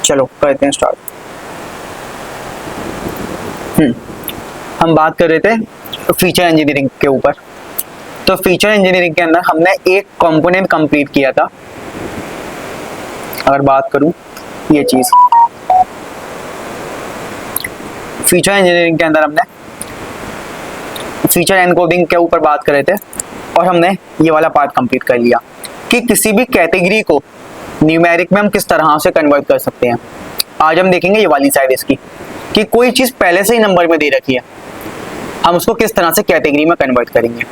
चलो करते हैं स्टार्ट। हम बात कर रहे थे फीचर इंजीनियरिंग के ऊपर। तो फीचर इंजीनियरिंग के अंदर हमने एक कंपोनेंट कंप्लीट किया था। अगर बात करूं ये चीज, फीचर इंजीनियरिंग के अंदर हमने फीचर एनकोडिंग के ऊपर बात कर रहे थे और हमने ये वाला पार्ट कंप्लीट कर लिया कि किसी भी कैटेगरी को न्यूमेरिक में हम किस तरह से कन्वर्ट कर सकते हैं। आज हम देखेंगे ये वाली साइड इसकी कि कोई चीज पहले से ही नंबर में दे रखी है, हम उसको किस तरह से कैटेगरी में कन्वर्ट करेंगे।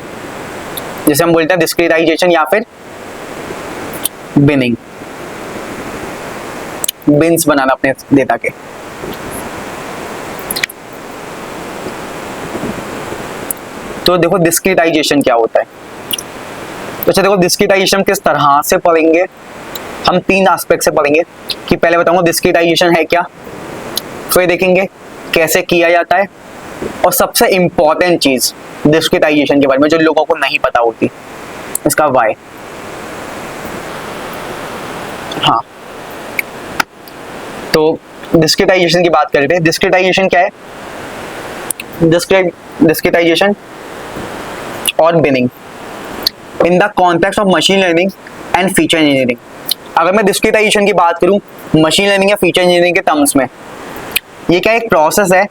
जैसे हम बोलते हैं डिस्क्रीटाइजेशन या फिर बिनिंग, बिन्स बनाना अपने डेटा के। तो देखो डिस्क्रीटाइजेशन क्या होता है। तो अच्छा देखो डिस्क्रीटाइजेशन किस तरह से पढ़ेंगे, हम तीन एस्पेक्ट से पढ़ेंगे कि पहले बताऊंगा डिस्क्रीटाइजेशन है क्या, फिर देखेंगे कैसे किया जाता है, और सबसे इंपॉर्टेंट चीज डिस्क्रीटाइजेशन के बारे में जो लोगों को नहीं पता होती, इसका वाई। हाँ, तो डिस्क्रीटाइजेशन की बात कर रहे थे। डिस्क्रीटाइजेशन क्या है? डिस्क्रीटाइजेशन और binning in the context of machine learning and feature engineering. अगर मैं डिस्क्रीटाइजेशन की बात करूं मशीन लर्निंग या फीचर इंजीनियरिंग के टर्म्स में, ये क्या एक प्रोसेस है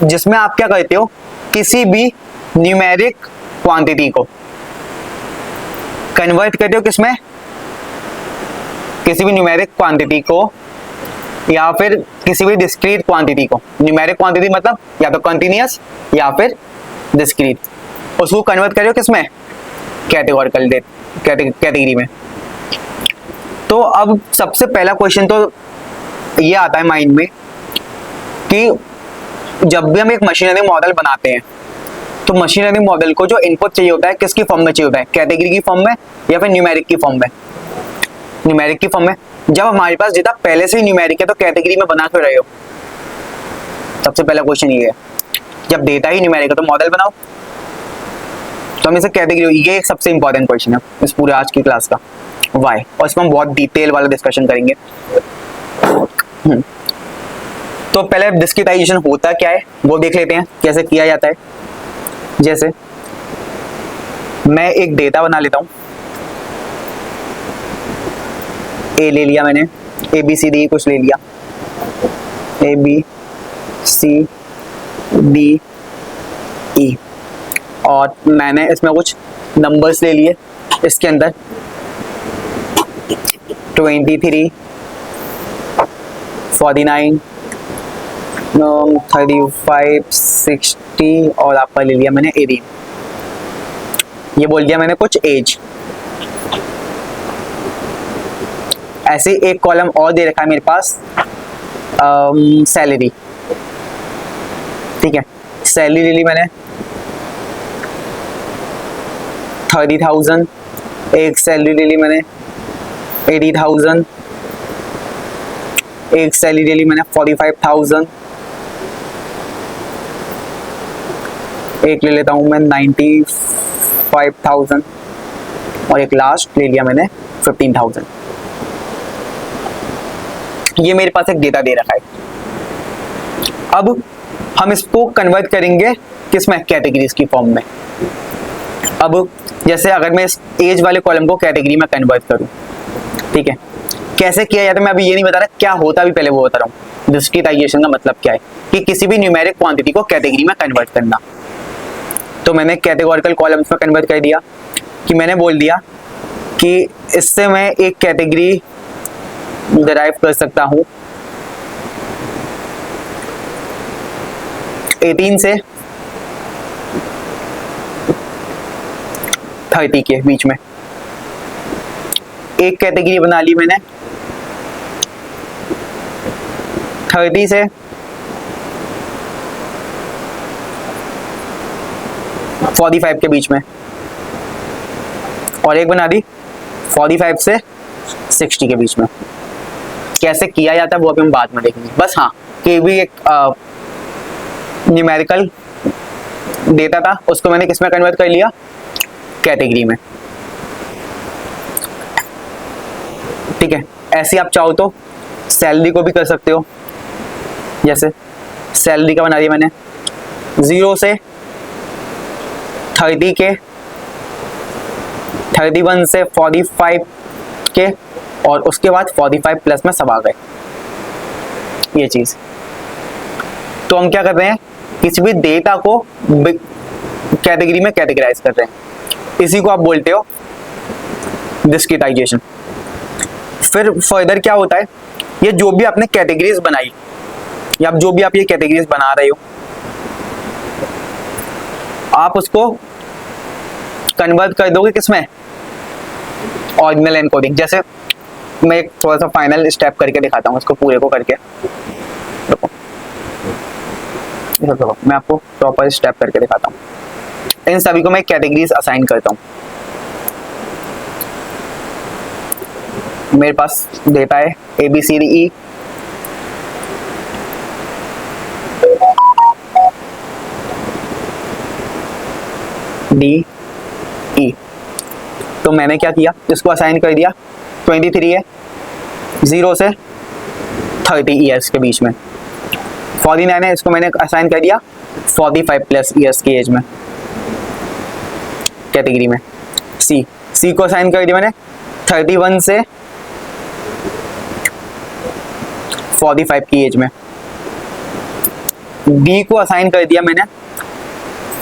जिसमें आप क्या करते हो, किसी भी न्यूमेरिक क्वांटिटी को कन्वर्ट करते हो किसमें, किसी भी न्यूमेरिक क्वांटिटी को या फिर किसी भी डिस्क्रीट क्वांटिटी को। न्यूमेरिक क्वांटिटी मतलब या तो कंटिन्यूअस या फिर डिस्क्रीट, उसको कन्वर्ट करो किसमें, कैटेगोरिकल कैटेगरी में। तो अब सबसे पहला क्वेश्चन तो ये आता है माइंड में कि जब भी हम एक मशीन लर्निंग मॉडल बनाते हैं तो मशीन लर्निंग मॉडल को जो इनपुट चाहिए होता है किसकी फॉर्म में चाहिए होता है, कैटेगरी की फॉर्म में या फिर न्यूमेरिक की फॉर्म में। न्यूमेरिक की फॉर्म में। जब हमारे पास डेटा पहले से ही न्यूमेरिक है तो कैटेगरी में बना क्यों रहे हो? सबसे पहला क्वेश्चन ये है, जब डेटा ही न्यूमेरिक है तो मॉडल बनाओ। तो हम इसे कैटेगरी, ये एक सबसे इंपॉर्टेंट क्वेश्चन है इस पूरे आज की क्लास का, वाई, और इसमें हम बहुत डिटेल वाला डिस्कशन करेंगे। तो पहले डिस्क्रीटाइजेशन होता क्या है वो देख लेते हैं कैसे किया जाता है। जैसे मैं एक डेटा बना लेता हूं, ए ले लिया मैंने, ए बी सी डी कुछ ले लिया, A B C D E, और मैंने इसमें कुछ नंबर्स ले लिए। इसके अंदर 23, 49, 35, 60 और आपका ले लिया मैंने 18। ये बोल दिया मैंने कुछ एज। ऐसे एक कॉलम और दे रखा है मेरे पास सैलरी। ठीक है, सैलरी ले ली मैंने 30,000, एक सैलरी ले ली मैंने 80,000, एक सैलरी ले ली मैंने 45,000, एक ले लेता हूं मैं 95,000 और एक लास्ट ले लिया मैंने 15,000। ये मेरे पास एक डेटा दे रखा है। अब हम इसको कन्वर्ट करेंगे किसमें, कैटेगरीज की फॉर्म में। अब जैसे अगर मैं इस एज वाले कॉलम को कैटेगरी में कन्वर्ट करूं, ठीक है, कैसे किया जाता है मैं अभी ये नहीं बता रहा, क्या होता भी पहले वो बता रहा हूँ। डिस्क्रीटाइजेशन का मतलब क्या है कि किसी भी न्यूमेरिक क्वांटिटी को कैटेगरी में कन्वर्ट करना। तो मैंने कैटेगोरिकल कॉलम्स में कन्वर्ट कर दिया कि मैंने बोल दिया कि इससे मैं एक कैटेगरी डिराइव कर सकता हूं 18 से 30 के बीच में। एक कैटेगरी बना ली मैंने 30 से 45 के बीच में, और एक बना दी 45 से 60 के बीच में। कैसे किया जाता है वो अभी हम बाद में देखेंगे। बस हाँ, कि भी एक न्यूमेरिकल डेटा था उसको मैंने किस में कन्वर्ट कर लिया, कैटेगरी में। ठीक है, ऐसे आप चाहो तो सैलरी को भी कर सकते हो, जैसे सैलरी का बना दिया मैंने 0 से 30 के, 31 से 45 के, और उसके बाद 45 प्लस में सब आ गए, ये चीज। तो हम क्या कर रहे हैं, किसी भी डेटा को कैटेगरी में कैटेगराइज कर रहे हैं, इसी को आप बोलते हो डिस्क्रीटाइजेशन। फिर फर्दर क्या होता है, ये जो भी आपने कैटेगरीज बनाई, या जो भी आप ये कैटेगरीज बना रहे हो, आप उसको कन्वर्ट कर दोगे किसमें, ऑर्डिनल एनकोडिंग। जैसे मैं एक थोड़ा सा फाइनल स्टेप करके दिखाता हूँ, इसको पूरे को करके देखो, मैं आपको प्रॉपर स्टेप करके दिखाता हूँ। इन सभी को मैं कैटेगरीज असाइन करता हूँ। मेरे पास डेटा है ABCDE, DE। तो मैंने क्या किया, इसको असाइन कर दिया 23 है, 0 से 30 ईयर्स के बीच में। 49 है, इसको मैंने असाइन कर दिया 45 प्लस ईयर्स की एज में, कैटेगरी में। सी को असाइन कर दिया मैंने 31 से 45 की एज में। डी को असाइन कर दिया मैंने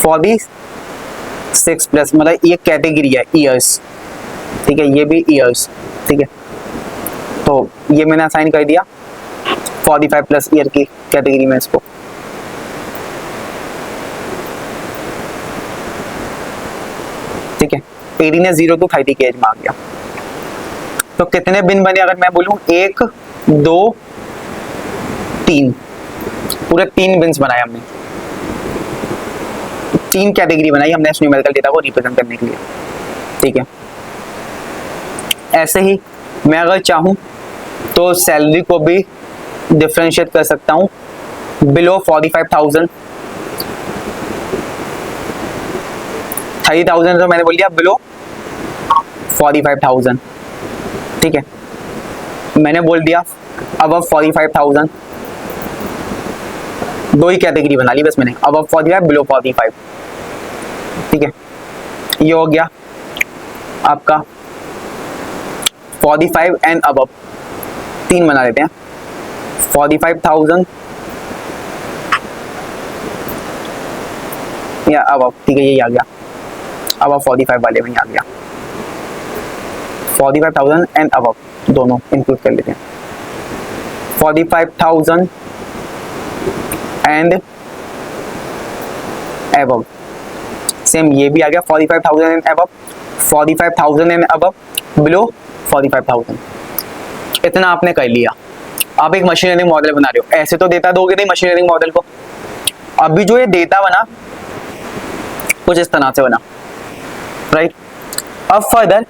46 प्लस, मतलब ये कैटेगरी है ईयर्स, ठीक है, ये भी ईयर्स, ठीक है। तो ये मैंने असाइन कर दिया 45 प्लस ईयर की कैटेगरी में इसको। ठीक है, 18 ने 0 to 30 की एज में आ गया। तो कितने बिन बने, अगर मैं बोलूं 1 2 3, पूरे 3 बिन्स बनाए हमने, 3 कैटेगरी बनाई हमने इस न्यूमेरिकल डेटा को रिप्रेजेंट करने के लिए। ठीक है, ऐसे ही मैं अगर चाहूं तो सैलरी को भी डिफरेंशिएट कर सकता हूं बिलो 45,000, 30,000 तो मैंने बोल दिया बिलो 45,000। ठीक है, मैंने बोल दिया अबव 45,000, 2 ही कैटेगरी बना ली बस मैंने, अबव 45 बिलो 45। ठीक है, ये हो गया आपका 45 एंड अबव, 3 बना लेते हैं, 45,000 या अबव। ठीक है, यही आ गया, अबव 45 वाले में ही आ गया, 45,000 एंड अबव दोनों इंक्लूड कर लेते हैं। 45,000 एंड अबव, सेम ये भी आ गया 45,000 and above, 45,000 and above below 45,000। इतना आपने कर लिया। आप एक मशीन लर्निंग मॉडल बना रहे हो, ऐसे तो डेटा दोगे नहीं मशीन लर्निंग मॉडल को। अभी जो ये डेटा बना कुछ इस तरह से बना, राइट। अब फर्दर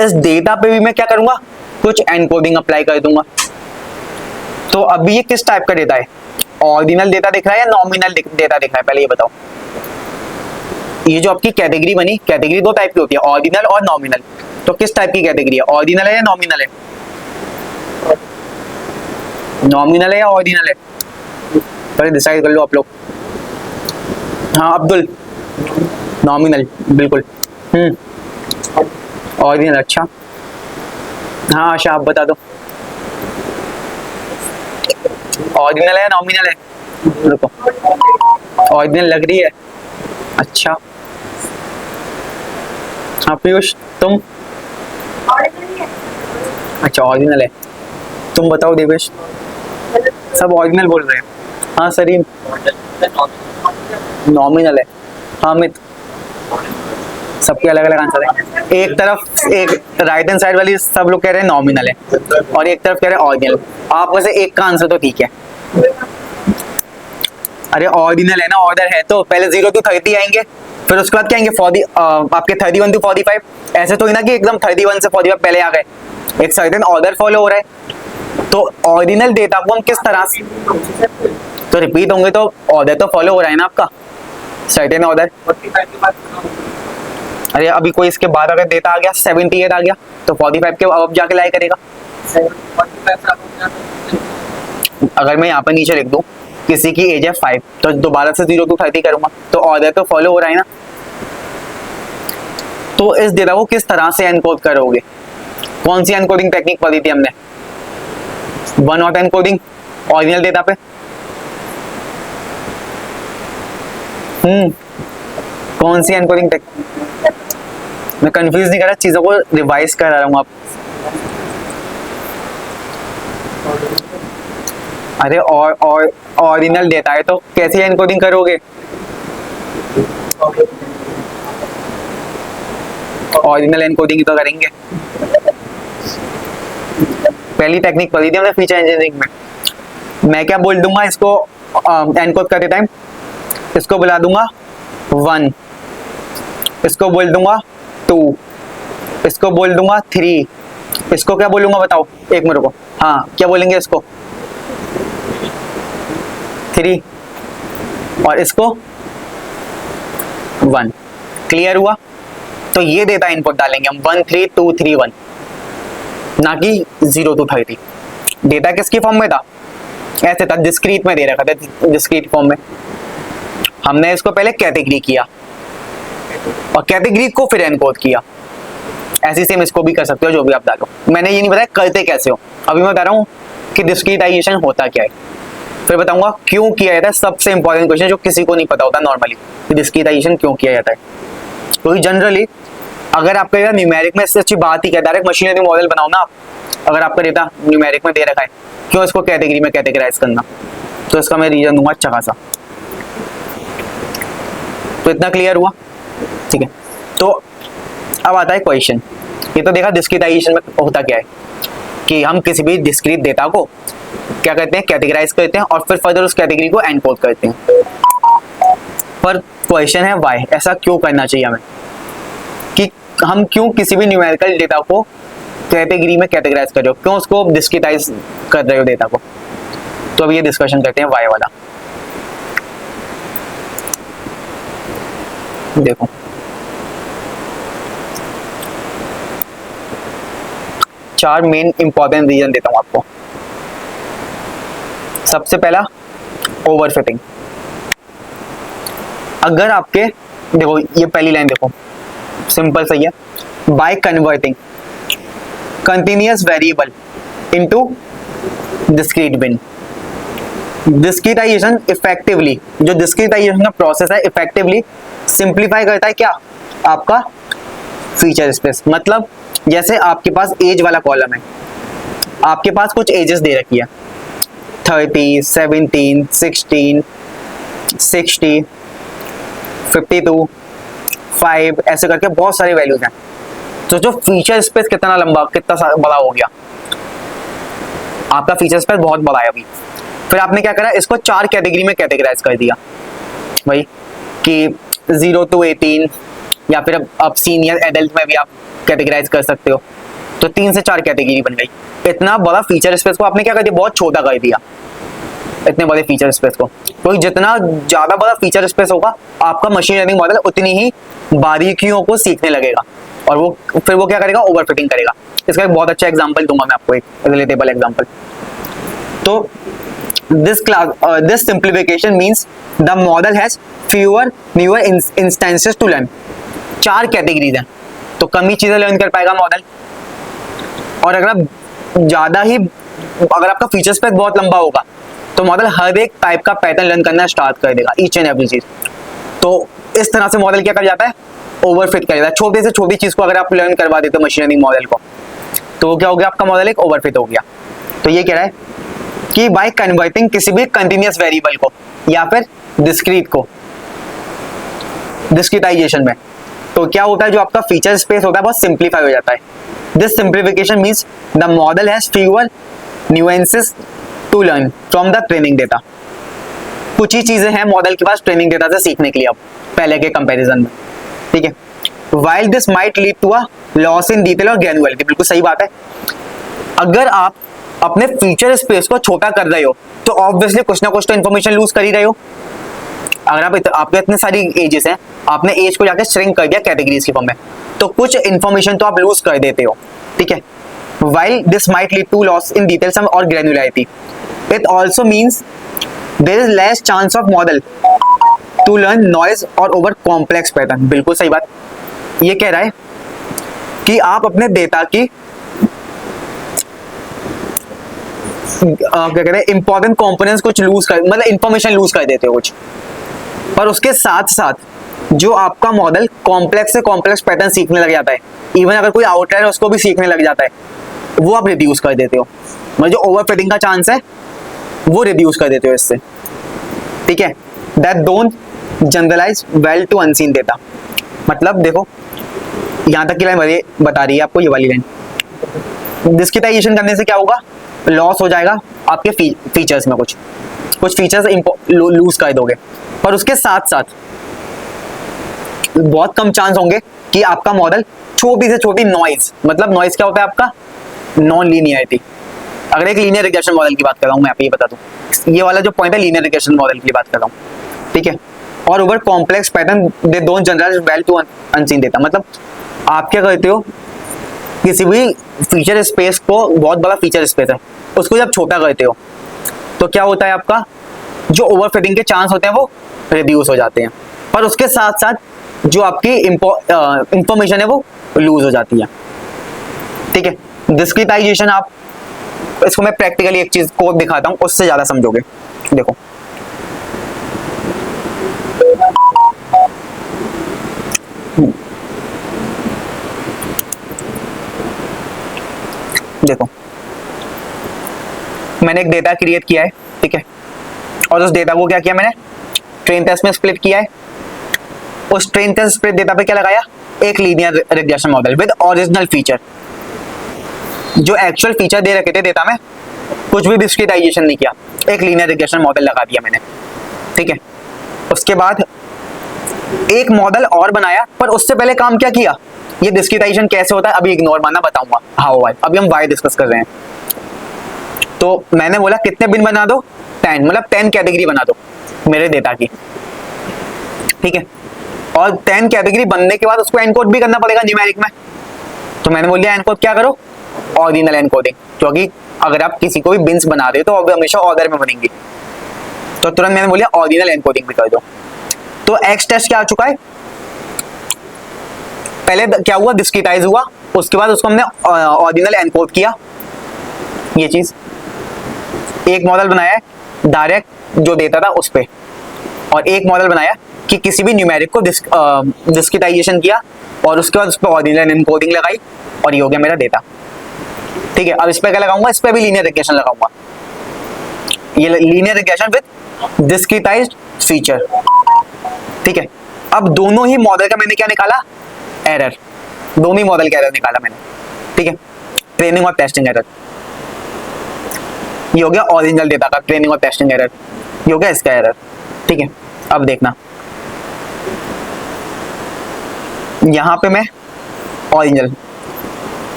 इस डेटा पे भी मैं क्या करूंगा, कुछ एनकोडिंग अप्लाई कर दूंगा। तो अभी ये किस टाइप का डेटा है, ऑर्डिनल डेटा दिख रहा है या नॉमिनल डेटा दिख रहा है, पहले ये बताओ। ये जो आपकी कैटेगरी बनी, कैटेगरी 2 टाइप की होती है, ऑर्डिनल और नॉमिनल। तो किस टाइप की कैटेगरी है, ऑर्डिनल है या नॉमिनल है? नॉमिनल है या ऑर्डिनल है, पहले डिसाइड कर लो आप लोग। हाँ अब्दुल, नॉमिनल बिल्कुल। ऑर्डिनल, अच्छा। हाँ आशा आप बता दो, ऑर्डिनल है या नॉमिनल है? रुको, ऑर्डिनल लग रही है, अच्छा। हाँ पीयूष तुम? अच्छा ऑर्डिनल है, तुम बताओ देवेश? सब ऑर्डिनल बोल रहे हैं। हाँ सरीम नॉमिनल है। हाँ अमित, सबके अलग अलग आंसर है। एक तरफ एक राइट हैंड साइड वाली सब लोग कह रहे हैं नॉमिनल है, और एक तरफ कह रहे हैं ऑर्डिनल। आप में से एक का आंसर तो ठीक है। अरे ऑर्डिनल है ना, ऑर्डर है तो पहले 0 to 30 आएंगे, फिर उसके बाद क्या आएंगे आपके 31 to 45। ऐसे तो ही ना कि एकदम 31 से 45 पहले आ गए, एक सर्टेन ऑर्डर फॉलो हो रहा है। तो ऑर्डिनल डेटा को हम किस तरह से, तो रिपीट होंगे तो ऑर्डर तो फॉलो हो रहा है ना आपका, सर्टेन ऑर्डर। अरे अभी कोई इसके बाद अगर डेटा आ गया 78 आ गया तो 45 के अब जाके लाई करेगा, अगर मैं यहाँ पर नीचे लिख दूं किसी की एज है 5, तो दोबारा से 0 to 30 करूंगा, तो ऑर्डर तो फॉलो हो रहा है ना। तो इस डेटा को किस तरह से एनकोड करोगे? कौन सी एनकोडिंग टेक्निक पढ़ी थी हमने? One hot encoding original data पे। कौन सी एनकोडिंग टेक्निक? मैं कंफ्यूज नहीं कर रहा, चीजों को रिवाइज करा रहा हूँ आप। अरे और ओरिजिनल डेटा है तो कैसे एनकोडिंग करोगे? ओरिजिनल एनकोडिंग तो करेंगे। पहली टेक्निक पढ़ी थी हमने फीचर इंजीनियरिंग में। मैं क्या बोल दूंगा इसको एनकोड करते टाइम? इसको बुला दूंगा 1, इसको बोल दूंगा 2, इसको बोल दूंगा 3, इसको क्या बोलूंगा बताओ? एक मिनट को, हाँ क्या बोलेंगे इसको? 3 और इसको 1। क्लियर हुआ? तो ये डेटा इनपुट डालेंगे हम 1 3 2 3 1, ना कि 0 to 30। डेटा किसकी फॉर्म में था? ऐसे था, डिस्क्रीट में दे रखा था, डिस्क्रीट फॉर्म में। हमने इसको पहले कैटेगरी किया और कैटेगरी को फिर एनकोड किया। ऐसे सेम इसको भी कर सकते हो, जो भी आप डालो। मैंने ये नहीं बताया करते कैसे हो, अभी मैं बता रहा हूँ कि डिस्क्रीटाइजेशन होता क्या है, फिर बताऊंगा क्यों किया जाता है। सबसे इंपॉर्टेंट क्वेश्चन जो किसी को नहीं पता होता नॉर्मली, डिस्क्रीटाइजेशन क्यों किया जाता है। क्योंकि जनरली अगर आपका न्यूमेरिक में इससे अच्छी बात ही क्या, डायरेक्ट मशीन लर्निंग मॉडल बनाओ ना आप। अगर आपका डेटा न्यूमेरिक में दे रखा है, क्यों इसको कैटेगरी में कैटेगराइज करना? तो इसका मैं रीजन दूंगा अच्छा खासा। तो इतना क्लियर हुआ? ठीक है, तो अब आता है क्वेश्चन। ये तो देखा डिस्क्रीटाइजेशन में होता क्या है कि हम किसी भी डिस्क्रीट डेटा को क्या करते हैं? कैटेगराइज करते हैं और फिर फर्दर उस कैटेगरी को एनकोड करते हैं। पर क्वेश्चन है व्हाई, ऐसा क्यों करना चाहिए हमें? कि हम क्यों किसी भी न्यूमेरिकल डेटा को कैटेगरी में कैटेगराइज कर रहे हो, क्यों उसको डिस्क्रीटाइज कर रहे हो डेटा को? तो अब ये डिस्कशन करते हैं व्हाई वाला। देखो चार मेन इंपॉर्टेंट रीजन देता हूं आपको। सबसे पहला ओवरफिटिंग। अगर आपके देखो ये पहली लाइन देखो, सिंपल सही है। By converting continuous variable into discrete bin. Discretization effectively, जो डिस्क्रीटाइजेशन का प्रोसेस है इफेक्टिवली सिंप्लीफाई करता है क्या? आपका फीचर स्पेस। मतलब जैसे आपके पास एज वाला कॉलम है, आपके पास कुछ एजेस दे रखी है 30, 17, 16, 60, 52, 5, ऐसे करके बहुत सारी वैल्यूज हैं। तो जो फीचर स्पेस कितना लंबा, कितना बड़ा हो गया, आपका फीचर स्पेस बहुत बड़ा है अभी। फिर आपने क्या करा? इसको 4 कैटेगरी में कैटेगराइज कर दिया भाई, कि 0 to 18 या फिर अब सीनियर एडल्ट में भी आप कैटेगराइज कर सकते हो। तो 3 से 4 कैटेगरी बन गई। इतना बड़ा फीचर स्पेस को आपने क्या कर दिया? बहुत छोटा कर दिया इतने बड़े फीचर स्पेस को। तो जितना ज्यादा बड़ा फीचर स्पेस होगा, आपका मशीन लर्निंग मॉडल उतनी ही बारीकियों को सीखने लगेगा और वो फिर वो क्या करेगा? ओवरफिटिंग करेगा। इसका एक बहुत अच्छा एग्जांपल दूंगा मैं आपको, एक रिलेटेबल एग्जांपल। तो this simplification means the model has fewer newer instances to learn। 4 categories हैं तो कम ही चीजें लर्न कर पाएगा मॉडल। और अगर आप ज्यादा ही, अगर आपका फीचर स्पेस बहुत लंबा होगा तो मॉडल हर एक टाइप का पैटर्न लर्न करना स्टार्ट कर देगा, ईच एंड एवरी चीज। तो इस तरह से मॉडल क्या कर जाता है? ओवरफिट कर जाता है। छोटे से छोटी चीज को अगर आप लर्न करवा देते हो मशीन लर्निंग मॉडल को, तो क्या हो गया? आपका मॉडल एक ओवरफिट हो गया। तो ये कह रहा है कि बाय कन्वर्टिंग किसी भी कंटिन्यूअस वेरिएबल को या फिर डिस्क्रीट को डिस्क्रीटाइजेशन में, तो क्या होता है? जो आपका फीचर स्पेस होता है बहुत सिंप्लीफाई हो जाता है। This simplification means the model has fewer nuances to learn from the training data. कुछ ही चीजें हैं मॉडल के पास ट्रेनिंग डेटा से सीखने के लिए अब पहले के कंपैरिजन में, ठीक है। While this might lead to a loss in detail और ग्रैन्युलरिटी। बिल्कुल सही बात है। अगर आप अपने फीचर स्पेस को छोटा कर रहे हो तो ऑब्वियसली कुछ ना कुछ तो इन्फॉर्मेशन लूज कर ही रहे हो। अगर आपके इतने सारी एजेस हैं, आपने एज को जाकर श्रिंक कर दिया कैटेगरीज की फॉर्म में, तो कुछ इन्फॉर्मेशन तो आप लूज कर देते हो, ठीक है। while this might lead to loss in detail sum or granularity, it also means there is less chance of model to learn noise or over complex pattern. बिल्कुल सही बात. ये कह रहा है कि आप अपने डेटा की क्या कहते हैं इंपॉर्टेंट कंपोनेंट्स कुछ लूज कर, मतलब इंफॉर्मेशन लूज कर देते हो कुछ, पर उसके साथ साथ जो आपका मॉडल कॉम्प्लेक्स से कॉम्प्लेक्स पैटर्न सीखने लग जाता है, इवन अगर कोई आउटलायर है उसको भी सीखने लग जाता है, वो आप रिड्यूस कर देते हो. मतलब जो ओवरफिटिंग का चांस है वो रिड्यूस कर देते हो इससे. ठीक है. That don't generalize well to unseen data. मतलब देखो यहां तक की लाइन बता रही है आपको, ये वाली लाइन. डिस्क्रिटाइजेशन करने से क्या होगा, लॉस हो जाएगा आपके फीचर्स में, कुछ फीचर्स लूज कर दोगे, पर उसके साथ साथ बहुत कम चांस होंगे कि आपका मॉडल छोटी से छोटी नॉइज, मतलब नॉइज क्या होता है आपका, नॉन लीनियरिटी. अगर एक लीनियर रिग्रेशन मॉडल की बात कर रहा हूं मैं, आप ये बता दूं, ये वाला जो पॉइंट है लीनियर रिग्रेशन मॉडल की बात कर रहा हूं. ठीक है. और over complex pattern they don't generalize well to unseen data. मतलब आप क्या करते हो, किसी भी फीचर स्पेस को, बहुत बड़ा फीचर स्पेस है, उसको जब छोटा करते हो तो क्या होता है, आपका जो ओवरफिटिंग के चांस होते हैं वो रिड्यूस हो जाते हैं, पर उसके साथ साथ जो आपकी इंफॉर्मेशन है वो लूज हो जाती है. ठीक है. डिस्क्रिटाइजेशन, आप इसको मैं प्रैक्टिकली एक चीज को दिखाता हूं, उससे ज्यादा समझोगे. देखो देखो मैंने एक डेटा क्रिएट किया है. ठीक है. और उस डेटा को क्या किया मैंने, ट्रेन टेस्ट में स्प्लिट किया है. उस ट्रेन टेस्ट स्प्लिट डेटा पे क्या लगाया, एक linear regression model with original feature. जो एक्चुअल फीचर दे रखे थे डेटा में, कुछ भी डिस्क्रिटाइजेशन नहीं किया, एक लीनियर रिग्रेशन मॉडल लगा दिया मैंने. ठीक है. उसके बाद एक मॉडल और बनाया, पर उससे पहले काम क्या किया, ये डिस्क्रिटाइजेशन कैसे होता है अभी इग्नोर मानना, बताऊंगा हाउ वाई. अभी हम वाई डिस्कस कर रहे हैं. तो मैंने बोला कितने बिन बना दो, 10, मतलब 10 कैटेगरी बना दो मेरे डेटा की. ठीक है. और 10 कैटेगरी बनने के बाद उसको एनकोड भी करना पड़ेगा न्यूमेरिक में. तो मैंने बोल दिया एनकोड क्या करो, ऑर्डिनल एनकोडिंग, क्योंकि अगर आप किसी को भी बिन्स बना रहे हो तो वो हमेशा ऑर्डर में बनेंगी. तो तुरंत मैंने बोलिए ऑर्डिनल एनकोडिंग भी कर दो. तो एक्स टेस्ट क्या आ चुका है, पहले क्या हुआ, डिस्क्रिटाइज हुआ, उसके बाद उसको हमने ऑर्डिनल एनकोड किया. ये चीज एक मॉडल बनाया है डायरेक्ट जो देता था उस पे, और एक मॉडल बनाया कि किसी भी न्यूमेरिक को डिस्क्रिटाइजेशन किया, और उसके बाद उस पर ऑर्डिनल एनकोडिंग लगाई, और ये हो गया मेरा डेटा. ठीक है. अब इस पे क्या लगाऊंगा, इस पे भी लीनियर रिग्रेशन लगाऊंगा. ये लीनियर रिग्रेशन विद डिस्क्रिटाइज्ड फीचर. ठीक है. अब दोनों ही मॉडल का मैंने क्या निकाला, एरर. दोनों ही मॉडल का एरर निकाला मैंने. ठीक है. ट्रेनिंग और टेस्टिंग एरर. ये हो गया ओरिजिनल डेटा का ट्रेनिंग और टेस्टिंग एरर. ये हो गया इसका एरर. ठीक है. अब देखना यहां पे मैं ओरिजिनल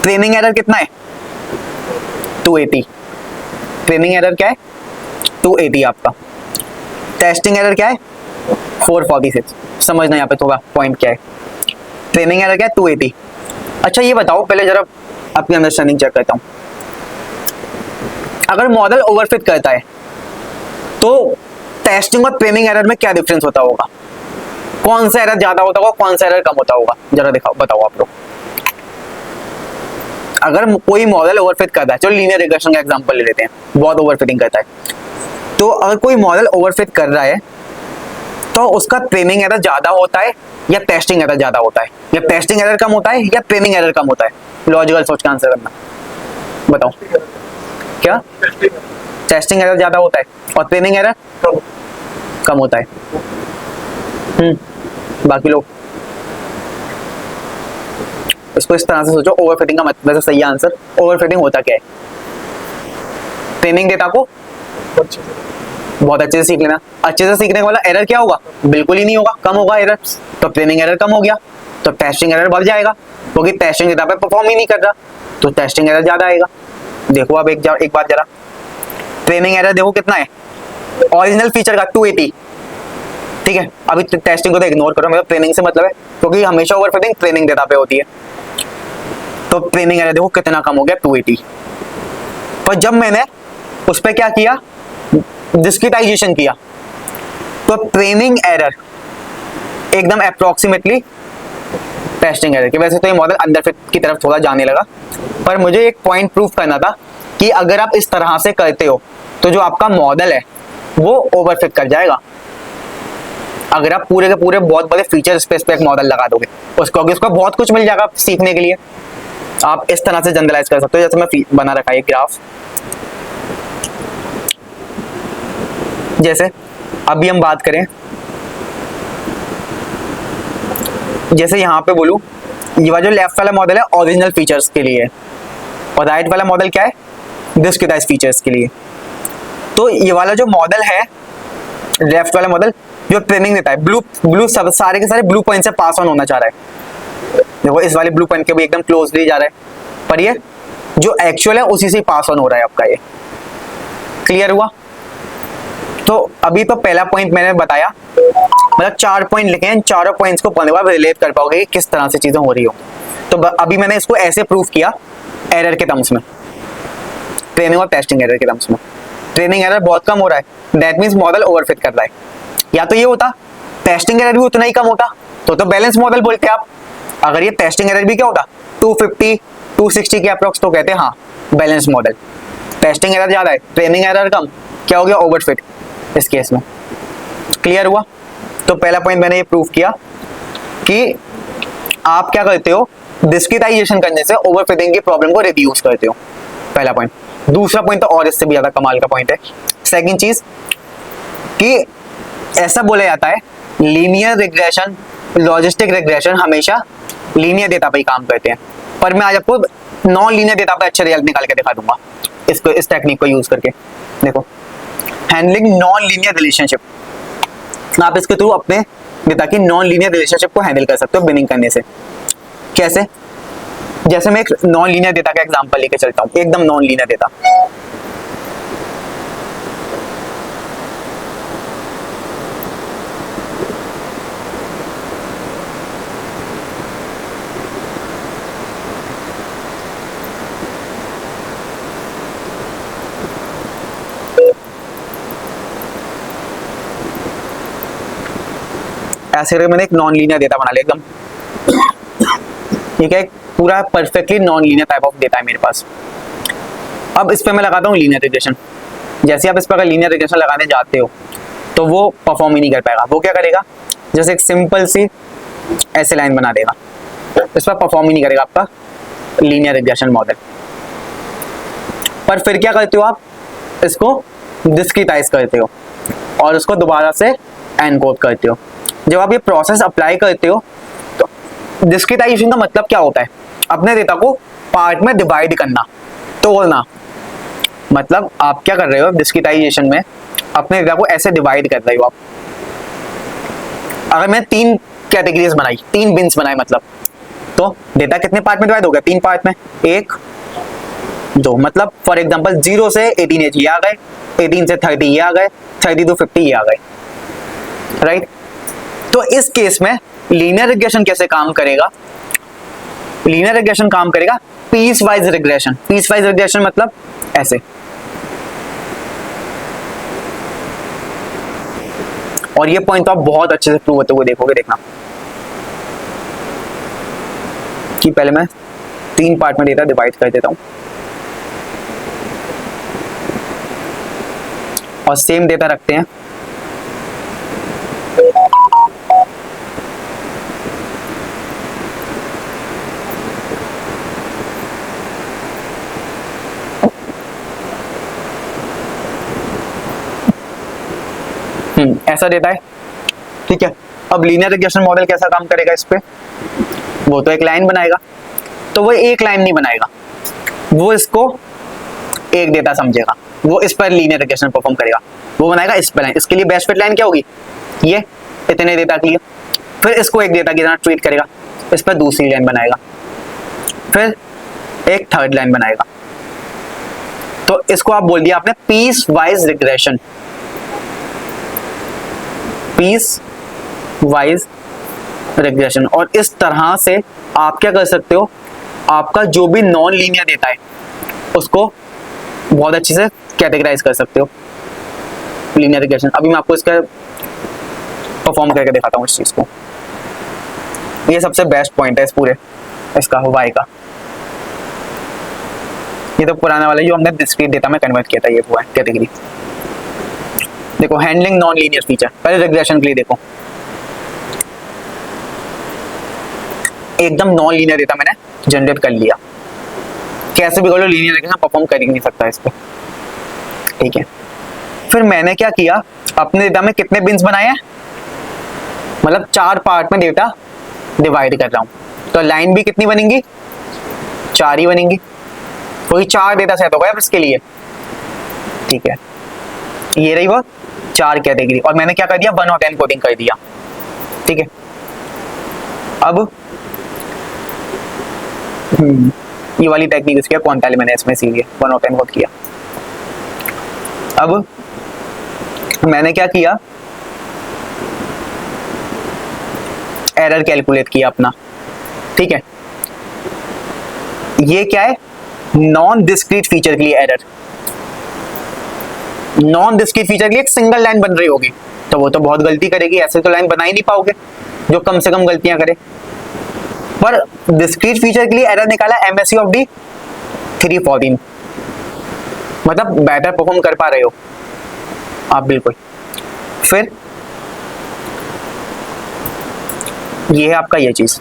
ट्रेनिंग एरर कितना है, 280. ट्रेनिंग एरर क्या है, 280 आपका. टेस्टिंग एरर क्या है, 446. समझना यहाँ पे थोड़ा पॉइंट क्या है. ट्रेनिंग एरर क्या है, 280. अच्छा ये बताओ, पहले जरा अपनी अंडरस्टैंडिंग चेक करता हूं. अगर मॉडल ओवरफिट करता है तो टेस्टिंग और ट्रेनिंग एरर में क्या डिफरेंस होता होगा, कौन सा एरर ज्यादा होता होगा, कौन सा एरर कम होता होगा, जरा दिखाओ, बताओ आप लोग. अगर कोई मॉडल ओवरफिट करता है, चलो लीनियर रिग्रेशन का एग्जांपल ले लेते हैं, बहुत ओवरफिटिंग करता है, तो अगर कोई मॉडल ओवरफिट कर रहा है तो उसका ट्रेनिंग एरर ज्यादा होता है या टेस्टिंग एरर ज्यादा होता है, या टेस्टिंग एरर कम होता है या ट्रेनिंग एरर कम होता है. लॉजिकल सोच के आंसर करना, बताओ. क्या टेस्टिंग एरर ज्यादा होता है और ट्रेनिंग एरर कम होता है. बाकी लोग इसको इस तरह से सोचो, ओवरफिटिंग का मतलब सही आंसर, ओवरफिटिंग होता क्या है, ट्रेनिंग डेटा को बहुत अच्छे से सीख लेना. अच्छे से सीखने वाला एरर क्या होगा, बिल्कुल ही नहीं होगा, कम होगा एरर. तो ट्रेनिंग एरर कम हो गया तो टेस्टिंग एरर बढ़ जाएगा, क्योंकि टेस्टिंग डेटा पे परफॉर्म ही नहीं कर रहा, तो टेस्टिंग एरर ज्यादा आएगा. देखो अब एक बात जरा, ट्रेनिंग एरर देखो कितना है, ओरिजिनल फीचर का 280. ठीक है. अभी टेस्टिंग को तो इग्नोर करो, मेरा ट्रेनिंग से मतलब है, क्योंकि हमेशा ओवरफिटिंग ट्रेनिंग डेटा पे होती है. तो ट्रेनिंग एरर देखो कितना कम हो गया 280। पर जब मैंने उस पर क्या किया, डिस्क्रिटाइजेशन किया, तो ट्रेनिंग एरर एकदम अप्रोक्सीमेटली टेस्टिंग एरर के। वैसे तो ये मॉडल अंडर फिट की तरफ थोड़ा जाने लगा, पर मुझे एक पॉइंट प्रूव करना था कि अगर आप इस तरह से करते हो तो जो आपका मॉडल है वो ओवरफिट कर जाएगा। अगर आप पूरे के पूरे बहुत बड़े फीचर स्पेस पे एक मॉडल लगा दोगे उसको बहुत कुछ मिल जाएगा सीखने के लिए। आप इस तरह से जनरलाइज कर सकते हो, जैसे मैं बना रखा है ग्राफ। जैसे अभी हम बात करें, जैसे यहाँ पे बोलूं, ये जो लेफ्ट वाला मॉडल है ओरिजिनल फीचर्स के लिए और राइट वाला मॉडल क्या है, डिस्क्रिटाइज फीचर्स के लिए। तो ये वाला जो मॉडल है, लेफ्ट वाला मॉडल जो ट्रेनिंग देता है, ब्लू सब सारे के सारे ब्लू पॉइंट से पास ऑन होना चाह रहा है। देखो इस वाले ब्लू पॉइंट के भी एकदम क्लोजली जा रहा है, पर ये जो एक्चुअल है उसी से पास ऑन हो रहा है आपका। ये क्लियर हुआ? तो अभी तो पहला पॉइंट मैंने बताया, मतलब 4 पॉइंट लिखे हैं, चारों पॉइंट्स को पढ़ने के बाद रिलेट कर पाओगे कि किस तरह से चीजें हो रही हो। तो अभी मैंने इसको ऐसे प्रूफ किया एरर के टर्म्स में, ट्रेनिंग और टेस्टिंग एरर के टर्म्स में। ट्रेनिंग एरर बहुत कम हो रहा है, दैट मींस मॉडल ओवरफिट कर रहा है। या तो ये होता टेस्टिंग एरर भी उतना ही कम होता तो बैलेंस मॉडल बोलते आप। अगर ये टेस्टिंग एरर भी क्या होता 250 260 के अप्रोक्स, तो कहते हैं हाँ बैलेंस मॉडल। टेस्टिंग एरर ज्यादा है, ट्रेनिंग एरर कम, क्या हो गया ओवरफिट इस केस में। क्लियर हुआ? तो पहला पॉइंट मैंने ये प्रूव किया कि आप क्या करते हो, डिस्क्रिटाइजेशन करने से ओवरफिटिंग की प्रॉब्लम को रिड्यूस करते हो, पहला पॉइंट। दूसरा पॉइंट तो और इससे भी ज्यादा कमाल का पॉइंट है। सेकंड चीज कि ऐसा बोला जाता है लीनियर रिग्रेशन, लॉजिस्टिक रिग्रेशन हमेशा लीनियर डेटा पे ही काम करते हैं, पर मैं आज आपको नॉन लीनियर डेटा पे अच्छा रिजल्ट निकाल के दिखा दूंगा इसको, इस टेक्निक को यूज करके। देखो हैंडलिंग नॉन लीनियर रिलेशनशिप, आप इसके थ्रू अपने डेटा की नॉन लीनियर रिलेशनशिप को हैंडल कर सकते हो बिनिंग करने से। कैसे? जैसे मैं एक नॉन लीनियर डेटा का एग्जांपल लेके चलता हूँ, एकदम नॉन लीनियर डेटा। ऐसे करके मैंने एक नॉन लीनियर डेटा बना लिया एकदम, ठीक है, एक पूरा perfectly non linear type of data है मेरे पास। अब इस पे मैं लगाता हूँ लीनियर रिग्रेशन। जैसे आप इस पर अगर लीनियर रिग्रेशन लगाने जाते हो तो वो परफॉर्म ही नहीं कर पाएगा। वो क्या करेगा, जैसे एक सिंपल सी ऐसे लाइन बना देगा, इस पर परफॉर्म ही नहीं करेगा आपका लीनियर रिग्रेशन मॉडल। पर फिर क्या करते हो आप, इसको डिस्क्रिटाइज करते हो और उसको दोबारा से एनकोड करते हो। जब आप ये प्रोसेस अप्लाई करते हो तो डिस्क्रिटाइजेशन का मतलब क्या होता है, अपने डेटा को पार्ट में डिवाइड करना, तोड़ना। मतलब आप क्या कर रहे हो डिस्क्रिटाइजेशन में, अपने डेटा को ऐसे डिवाइड कर रहे हो आप। अगर मैं 3 कैटेगरीज बनाई, 3 बिन्स बनाए, मतलब तो डेटा कितने पार्ट में डिवाइड हो गया, 3 पार्ट में, 1 2। मतलब फॉर एग्जांपल 0 से 18 ये आ गए, 18 से 30 ये आ गए, 30 to 50 ये आ गए, राइट। तो इस केस में लीनियर रिग्रेशन कैसे काम करेगा, लीनियर रिग्रेशन काम करेगा piecewise regression. Piecewise regression मतलब ऐसे, और ये पॉइंट तो आप बहुत अच्छे से प्रूव होते हुए देखोगे। देखना कि पहले मैं 3 पार्ट में डेटा डिवाइड कर देता हूं और सेम डेटा रखते हैं। ऐसा देता है, ठीक है। अब लीनियर रिग्रेशन मॉडल कैसा काम करेगा इस पे, वो तो एक लाइन बनाएगा, तो वो एक लाइन नहीं बनाएगा, वो इसको एक डेटा समझेगा, वो इस पर लीनियर रिग्रेशन परफॉर्म करेगा, वो बनाएगा इस पर लाइन। इसके लिए बेस्ट फिट लाइन क्या होगी, ये इतने डेटा के लिए, फिर इसको एक डेटा की तरह ट्रीट करेगा, इस पर दूसरी लाइन बनाएगा, फिर एक थर्ड लाइन बनाएगा। तो इसको आप बोल दिया आपने piecewise regression, piecewise regression. और इस तरह से आप क्या कर सकते हो, आपका जो भी नॉन लीनियर डेटा है उसको बहुत अच्छे से कैटेगराइज कर सकते हो लीनियर रिग्रेशन। अभी मैं आपको इसका परफॉर्म करके दिखाता हूँ इस चीज को। ये सबसे बेस्ट पॉइंट है इस पूरे इसका वाई का। ये तो पुराना वाला जो हमने डिस्क्रीट डेटा में कन्वर्ट किया था, ये हुआ है कैटेगरी। देखो हैंडलिंग नॉन लीनियर फीचर, पहले रिग्रेशन के लिए देखो एकदम नॉन लीनियर डेटा मैंने जनरेट कर लिया। कैसे भी करो लीनियर रिग्रेशन परफॉर्म कर ही नहीं सकता इस पे, ठीक है। फिर मैंने क्या किया, अपने डेटा में कितने बिन्स बनाए हैं, मतलब 4 पार्ट में डेटा डिवाइड कर रहा हूं। तो लाइन भी कितनी बनेंगी, 4 ही बनेंगी, कोई 4 डेटा सेट होगा इसके लिए, ठीक है। ये रही वो 4 कैटेगरी, और मैंने क्या कर दिया 1 और 10 कोडिंग कर दिया, ठीक है। अब ये वाली टेक्निक यूज किया क्वांटाइल मैंने इसमें इसीलिए 1 और 10 कोड किया। अब मैंने क्या किया, एरर कैलकुलेट किया अपना, ठीक है। ये क्या है, नॉन डिस्क्रीट फीचर के लिए एरर। नॉन डिस्क्रीट फीचर के लिए एक सिंगल लाइन बन रही होगी तो वो तो बहुत गलती करेगी, ऐसे तो लाइन बना ही नहीं पाओगे जो कम से कम गलतियां करे। पर डिस्क्रीट फीचर के लिए एरर निकाला MSE ऑफ D 314, मतलब बेटर परफॉर्म कर पा रहे हो आप बिल्कुल। फिर ये है आपका ये चीज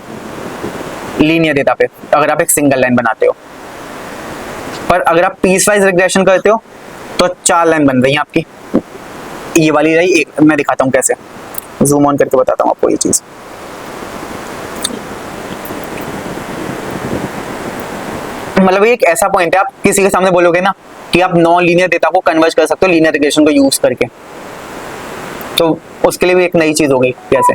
लीनियर डेटा पे अगर आप एक सिंगल लाइन बनाते हो। पर अगर आप पीस वाइज रिग्रेशन करते हो तो 4 लाइन बन रही है आपकी। ये वाली रही एक, मैं दिखाता हूं कैसे, जूम ऑन करके बताता हूं आपको ये चीज। मतलब ये एक ऐसा पॉइंट है, आप किसी के सामने बोलोगे ना कि आप नॉन लीनियर डेटा को कन्वर्ट कर सकते हो लीनियर रिग्रेशन को यूज करके, तो उसके लिए भी एक नई चीज हो गई। कैसे,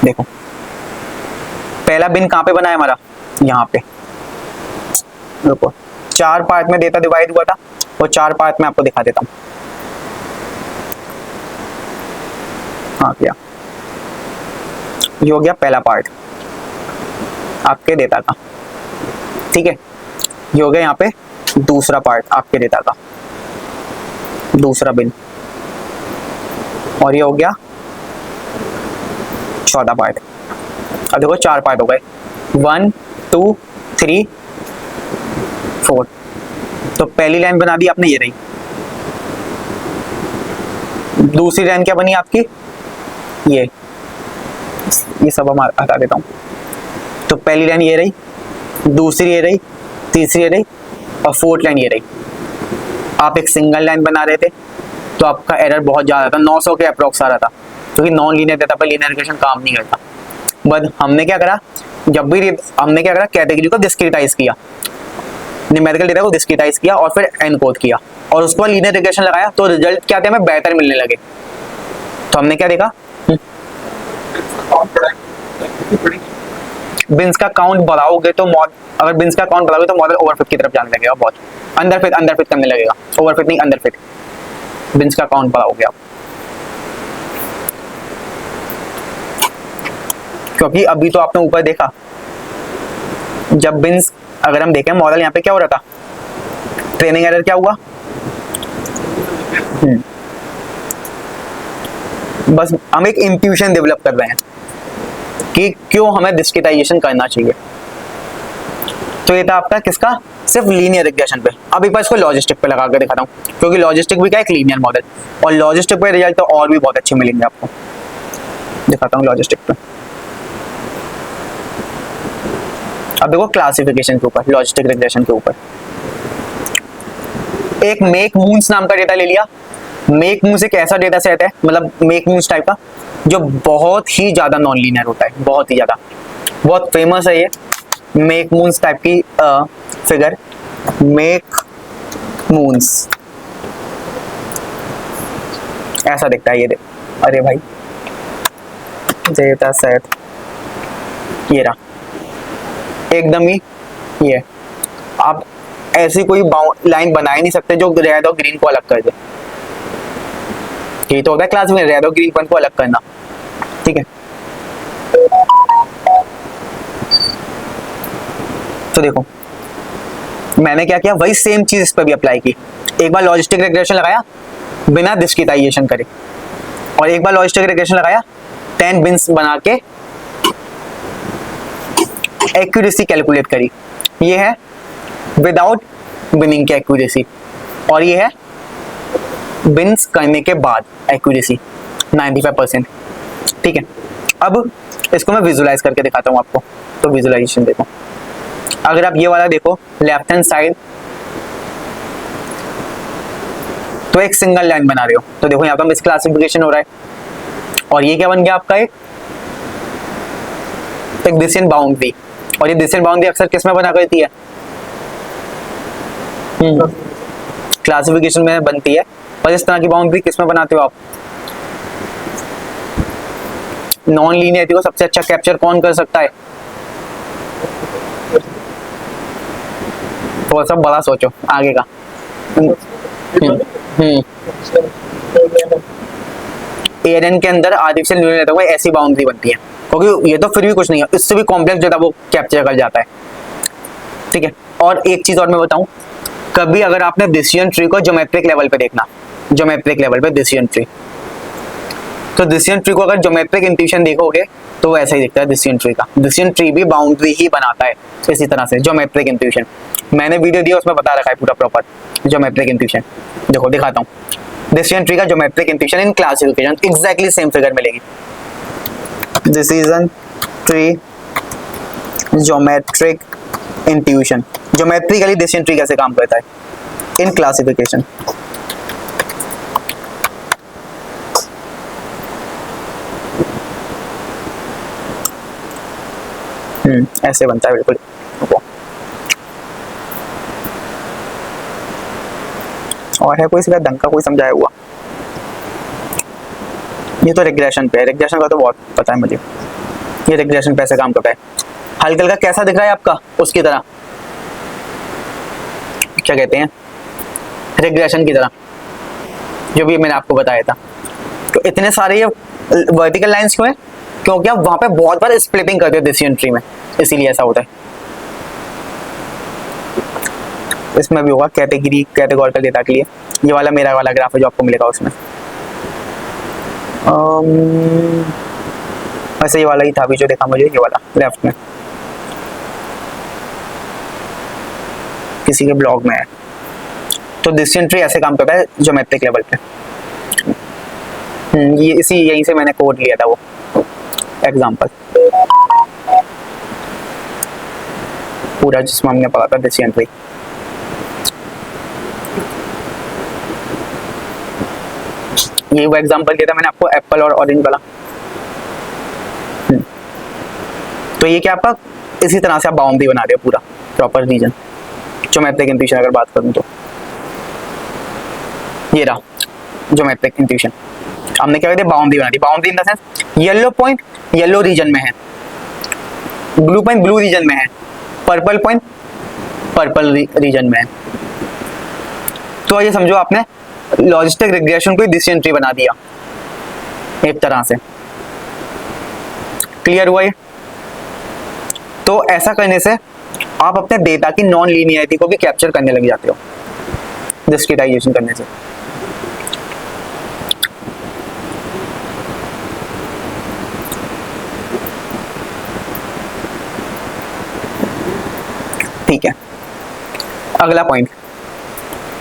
देखो पहला बिन कहां पे बना है हमारा, यहाँ पे। रुको, 4 पार्ट में डेटा डिवाइड हुआ था, वो 4 पार्ट में आपको दिखा देता हूं। हाँ क्या, ये हो गया पहला पार्ट आपके डेटा का, ठीक है। ये हो गया यहाँ पे दूसरा पार्ट आपके डेटा का, दूसरा बिन, और ये हो गया चौथा पार्ट। अब देखो 4 पार्ट हो गए, 1 2 3 4। तो पहली लाइन बना दी आपने, ये रही। दूसरी लाइन क्या बनी आपकी, ये सब हम हटा देता हूं। तो पहली लाइन ये रही, दूसरी ये रही, तीसरी ये रही, और 4th लाइन ये रही। आप एक सिंगल लाइन बना रहे थे तो आपका एरर बहुत ज्यादा था, 900 के अप्रोक्स आ रहा था, क्योंकि नॉन लीनियर डेटा पर लीनियर रिग्रेशन काम नहीं करता। बट हमने क्या करा, जब भी हमने क्या करा, कैटेगरी को डिस्क्रीटाइज किया, न्यूमेरिकल डेटा को डिस्क्रीटाइज किया और फिर एनकोड किया, और उसके बाद लीनियर रिग्रेशन लगाया, तो रिजल्ट क्या थे, हमें बेहतर मिलने लगे। तो हमने क्या देखा, बिन्स का काउंट बढ़ाओगे तो अगर बिन्स का काउंट बढ़ाओगे तो मॉडल ओवरफिट की तरफ जाने लगेगा, बहुत अंडरफिट करने लगेगा, ओवरफिट नहीं अंडरफिट। बिन्स का काउंट बढ़ाओगे आप, क्योंकि अभी तो आपने ऊपर देखा जब बिन्स, अगर हम देखें मॉडल यहाँ पे क्या हो रहा था, ट्रेनिंग एरर क्या हुआ, बस हम एक इंट्यूशन डेवलप कर रहे हैं कि क्यों हमें डिस्क्रीटाइजेशन करना चाहिए। तो ये था आपका किसका, सिर्फ लीनियर रिग्रेशन पे। अब एक बार इसको लॉजिस्टिक पे लगा कर दिखाता हूँ, क्योंकि लॉजिस्टिक भी क्या एक लीनियर मॉडल, और लॉजिस्टिक पे रिजल्ट तो और भी बहुत अच्छे मिलेंगे आपको। दिखाता हूँ लॉजिस्टिक पे। अब देखो क्लासिफिकेशन के ऊपर, लॉजिस्टिक रिग्रेशन के ऊपर एक मेक मून्स नाम का डेटा ले लिया। मेक मून्स एक ऐसा डेटा सेट है, मतलब मेक मून्स टाइप का, जो बहुत ही ज्यादा नॉन लीनियर होता है, बहुत ही ज्यादा, बहुत फेमस है ये मेक मून्स टाइप की फिगर। मेक मून्स ऐसा दिखता है, ये देख, अरे भाई डेटा सेट ये रहा एकदम ही। ये आप ऐसी कोई लाइन बना ही नहीं सकते जो रेड और ग्रीन को अलग कर दे। ये तो होता है क्लास में रेड और ग्रीन पॉइंट को अलग करना, ठीक है। तो देखो मैंने क्या किया, वही सेम चीज इस पर भी अप्लाई की। एक बार लॉजिस्टिक रिग्रेशन लगाया बिना डिस्क्रीटाइजेशन करे, और एक बार लॉजिस्टिक रिग्रेशन लगाया 10 बिन्स बना के एक्यूरेसी कैलकुलेट करी। ये है विदाउट बिनिंग की एक्यूरेसी, और ये है बिन्स करने के बाद एक्यूरेसी 95%, ठीक है। अब इसको मैं विजुलाइज करके दिखाता हूँ आपको। तो विजुलाइजेशन देखो, अगर आप ये वाला देखो लेफ्ट हैंड साइड, तो एक सिंगल लाइन बना रहे हो, तो देखो यहाँ पर मिस क्लासिफिकेशन हो रहा है। और ये क्या बन गया आपका, एक डिसिजन बाउंड्री। और ये डिसिजन बाउंड्री अक्सर किस में बना करती है, क्लासिफिकेशन में बनती है। और इस तरह की बाउंड्री किस में बनाते हो आप, नॉन लीनियरिटी को सबसे अच्छा कैप्चर कौन कर सकता है, थोड़ा सा बड़ा सोचो आगे का। एएनएन के अंदर आर्टिफिशियल न्यूरल नेटवर्क में ऐसी बाउंड्री बनती है, क्योंकि ये तो फिर भी कुछ नहीं है, इससे भी कॉम्प्लेक्स जो था वो कैप्चर कर जाता है, ठीक है। और एक चीज और मैं बताऊं, कभी अगर आपने डिसीजन ट्री को ज्योमेट्रिक लेवल पे देखना, ज्योमेट्रिक लेवल पे डिसीजन ट्री, तो डिसीजन ट्री को अगर ज्योमेट्रिक इंट्यूशन देखोगे तो वो ऐसा ही दिखता है डिसीजन ट्री का। डिसीजन ट्री भी बाउंड्री ही बनाता है इसी तरह से, ज्योमेट्रिक इंट्यूशन। मैंने वीडियो दिया उसमें बता रखा है पूरा प्रॉपर ज्योमेट्रिक इंट्यूशन। देखो दिखाता हूँ, डिसीजन ट्री का geometric intuition in classification exactly same figure मिलेगी। Decision tree geometric intuition, geometrically decision tree कैसे काम करता है इन क्लासिफिकेशन। ऐसे बनता है बिल्कुल। और है कोई इसका ढंग का कोई समझाया हुआ, ये तो रिग्रेशन पे है, रिग्रेशन का तो बहुत पता है मुझे, ये रिग्रेशन पे ऐसे काम करता है। हल्का हल्का कैसा दिख रहा है आपका, उसकी तरह क्या कहते हैं, रिग्रेशन की तरह, जो भी मैंने आपको बताया था। तो इतने सारे ये वर्टिकल लाइंस क्यों है, क्योंकि आप वहां पे बहुत बार स्प्लिटिंग करते हो डिसीजन ट्री में, इसीलिए ऐसा होता है। इसमें भी होगा कैटेगोरिकल डेटा के लिए। ये वाला मेरा वाला ग्राफ है जो आपको मिलेगा उसमें, वैसे ये वाला ही था अभी जो देखा मुझे, ये वाला लेफ्ट में किसी के ब्लॉग में है। तो डिसीजन ट्री ऐसे काम करता है ज्योमेट्रिक लेवल पे। ये यहीं से मैंने कोड लिया था वो एग्जांपल, पूरा जिसमें हमने पढ़ा था डिसीजन ट्री। ये वो एग्जांपल दिया था मैंने आपको एप्पल और ऑरेंज वाला। तो ये क्या आपका इसी तरह से आप बाउंड्री बना रहे हो पूरा प्रॉपर रीजन, ज्योमेट्रिक इंट्यूशन अगर बात करूं तो ये रहा ज्योमेट्रिक इंट्यूशन। हमने क्या कहते हैं, बाउंड्री बना दी। Boundary in the sense yellow point yellow region में है, ब्लू पॉइंट ब्लू रीजन में है, पर्पल पॉइंट पर्पल रीजन में है। तो ये समझो आपने लॉजिस्टिक रिग्रेशन को डिसीजन ट्री बना दिया एक तरह से। क्लियर हुआ ये? तो ऐसा करने से आप अपने डेटा की नॉन लीनियरिटी को भी कैप्चर करने लग जाते हो डिस्क्रीटाइजेशन करने से। ठीक है, अगला पॉइंट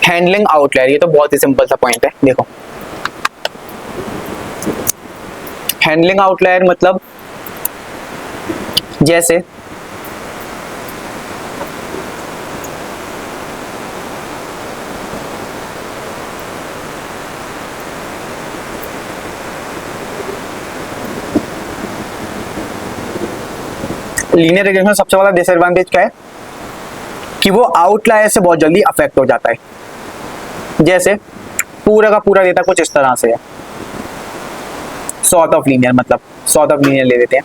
हैंडलिंग आउटलायर। ये तो बहुत ही सिंपल सा पॉइंट है। देखो हैंडलिंग आउटलायर मतलब जैसे लीनियर रिग्रेशन में सबसे बड़ा डिसएडवांटेज क्या है कि वो आउटलायर से बहुत जल्दी अफेक्ट हो जाता है। जैसे पूरा का पूरा डेटा कुछ इस तरह से है, सॉर्ट ऑफ लीनियर, मतलब सॉर्ट ऑफ लीनियर ले लेते हैं।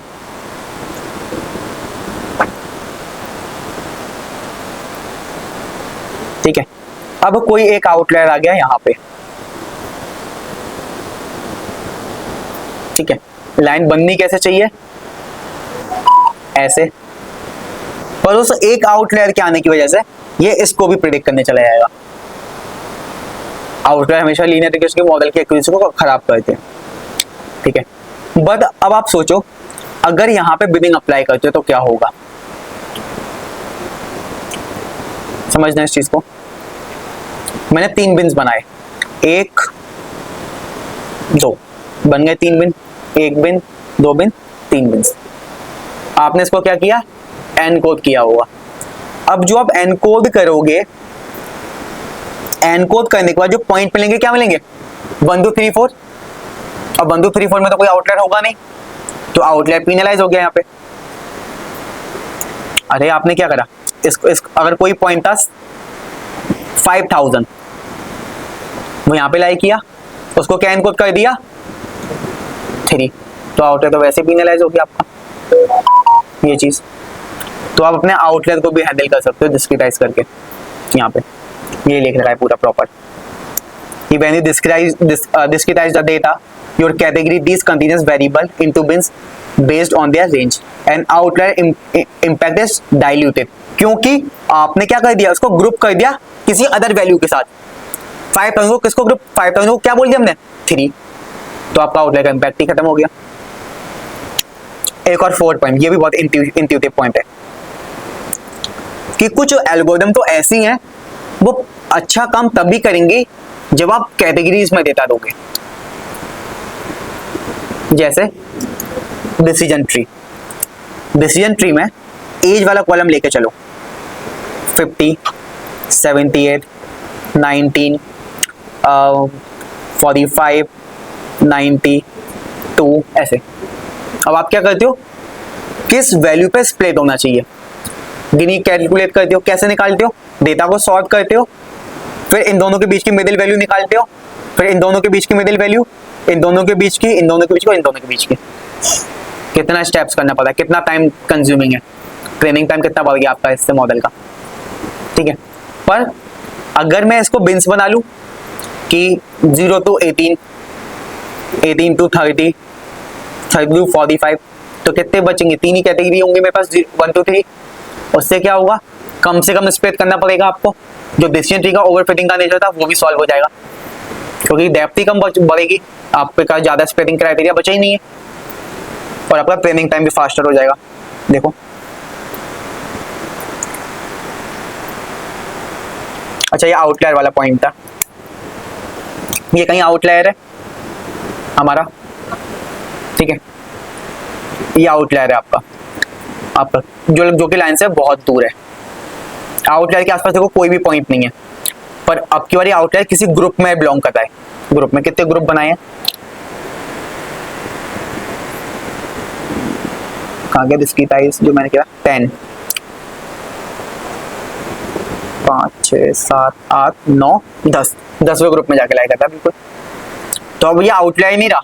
ठीक है, अब कोई एक आउटलायर आ गया यहाँ पे, ठीक है, लाइन बननी कैसे चाहिए, ऐसे, पर उस एक आउटलायर के आने की वजह से ये इसको भी प्रिडिक्ट करने चला जाएगा। आउटलायर हमेशा लीनियर रिग्रेशन के मॉडल की एक्यूरेसी को खराब करते हैं, ठीक है। बट अब आप सोचो, अगर यहाँ पे बिनिंग अप्लाई करते हो तो क्या होगा, समझना इस चीज को। मैंने 3 बिन्स बनाए, 1 2 बन गए 3 बिन, 1 बिन 2 बिन 3 बिन्स। आपने इसको क्या किया, एनकोड किया होगा। अब जो आप एनकोड करोगे, एनकोड करने के बाद जो पॉइंट मिलेंगे क्या मिलेंगे, 1 2 3 4। अब 1 2 3 4 में तो कोई आउटलायर होगा नहीं, तो आउटलायर पेनलाइज हो गया यहाँ पे। अरे आपने क्या करा, अगर कोई पॉइंट था 5000, वो यहाँ पे लाई किया, उसको क्या इनकोड कर दिया 3, तो आउटलायर तो वैसे पेनलाइज हो गया आपका ये चीज। तो आप अपने आउटलायर को भी हैंडल कर सकते हो डिस्क्रिटाइज करके। यहाँ पे ये लिख रखा है पूरा proper, when you discretize the data, your category these continuous variable into bins based on their range and outlier impact is diluted, क्योंकि आपने क्या कर दिया, उसको ग्रुप कर दिया किसी अदर वैल्यू के साथ। 5000 को किसको ग्रुप, 5000 को क्या बोल दिया हमने 3, तो आपका आउटलायर का इम्पैक्ट ही खत्म हो गया। एक और 4 पॉइंट, ये भी बहुत इंट्यूटिव पॉइंट है कि कुछ एल्गोरिथम तो ऐसी हैं वो अच्छा काम तभी करेंगे जब आप कैटेगरीज में डेटा दोगे। जैसे डिसीजन ट्री, डिसीजन ट्री में एज वाला कॉलम लेके चलो, 50 78 19 45 92 ऐसे। अब आप क्या करते हो, किस वैल्यू पे स्प्लिट होना चाहिए, गिनी कैलकुलेट करते हो। कैसे निकालते हो, डेटा को सॉर्ट करते हो, फिर इन दोनों के बीच की मिडिल वैल्यू निकालते हो, फिर इन दोनों के बीच की मिडिल वैल्यू, इन दोनों के बीच की, इन दोनों के बीच की, इन दोनों के बीच की। कितना स्टेप्स करना पड़ा है, कितना टाइम कंज्यूमिंग है, ट्रेनिंग टाइम कितना बढ़ गया आपका इससे मॉडल का, ठीक है। पर अगर मैं इसको बिन्स बना लूं कि 0 to 18 18 to 30 30 to 45, तो कितने बचेंगे, 3 ही कैटेगरी होंगे मेरे पास, 1 to 3। उससे क्या होगा, कम से कम स्प्लिट करना पड़ेगा आपको। जो डिसीजन ट्री का ओवरफिटिंग का नेचर था वो भी सॉल्व हो जाएगा, क्योंकि डेप्थ ही कम बढ़ेगी, आपके पास ज्यादा स्प्लिटिंग क्राइटेरिया बचा ही नहीं है, और आपका ट्रेनिंग टाइम भी फास्टर हो जाएगा। देखो अच्छा, ये आउटलायर वाला पॉइंट था, ये कहीं आउटलायर है हमारा, ठीक है, ये आउटलायर है आपका जो कि लाइन से बहुत दूर है। आउटलायर के आसपास देखो कोई भी पॉइंट नहीं है, पर अब की बारी आउटलायर किसी ग्रुप में बिलोंग करता है। ग्रुप में कितने ग्रुप बनाए हैं, कहाँ गया डिस्क्रीटाइज जो मैंने किया, 10 5 6 7 8 9 10वें ग्रुप में जाके लाई करता है बिल्कुल। तो अब ये आउटलायर नहीं रहा,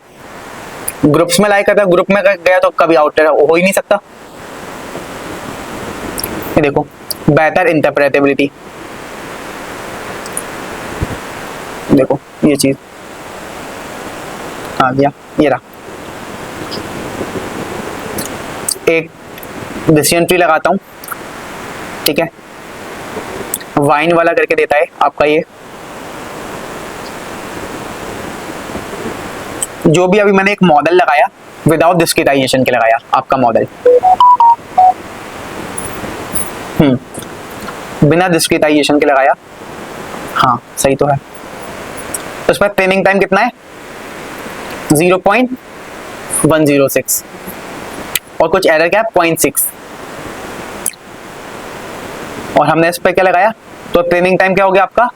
ग्रुप्स में लाई करता है, ग्रुप में गया तो कभी आउटलायर हो ही नहीं सकता। ये देखो बेटर इंटरप्रेटेबिलिटी, देखो ये चीज आ गया, ये रहा। एक डिसीजन ट्री लगाता हूं, ठीक है, वाइन वाला करके देता है आपका ये, जो भी अभी मैंने एक मॉडल लगाया विदाउट डिस्क्रिटाइजेशन के लगाया आपका मॉडल, बिना डिस्क्रिटाइजेशन के लगाया, हाँ सही तो है। तो इसमें ट्रेनिंग टाइम कितना है 0.106 और कुछ एरर क्या है 0.6, और हमने इस पर क्या लगाया, तो ट्रेनिंग टाइम क्या हो गया आपका,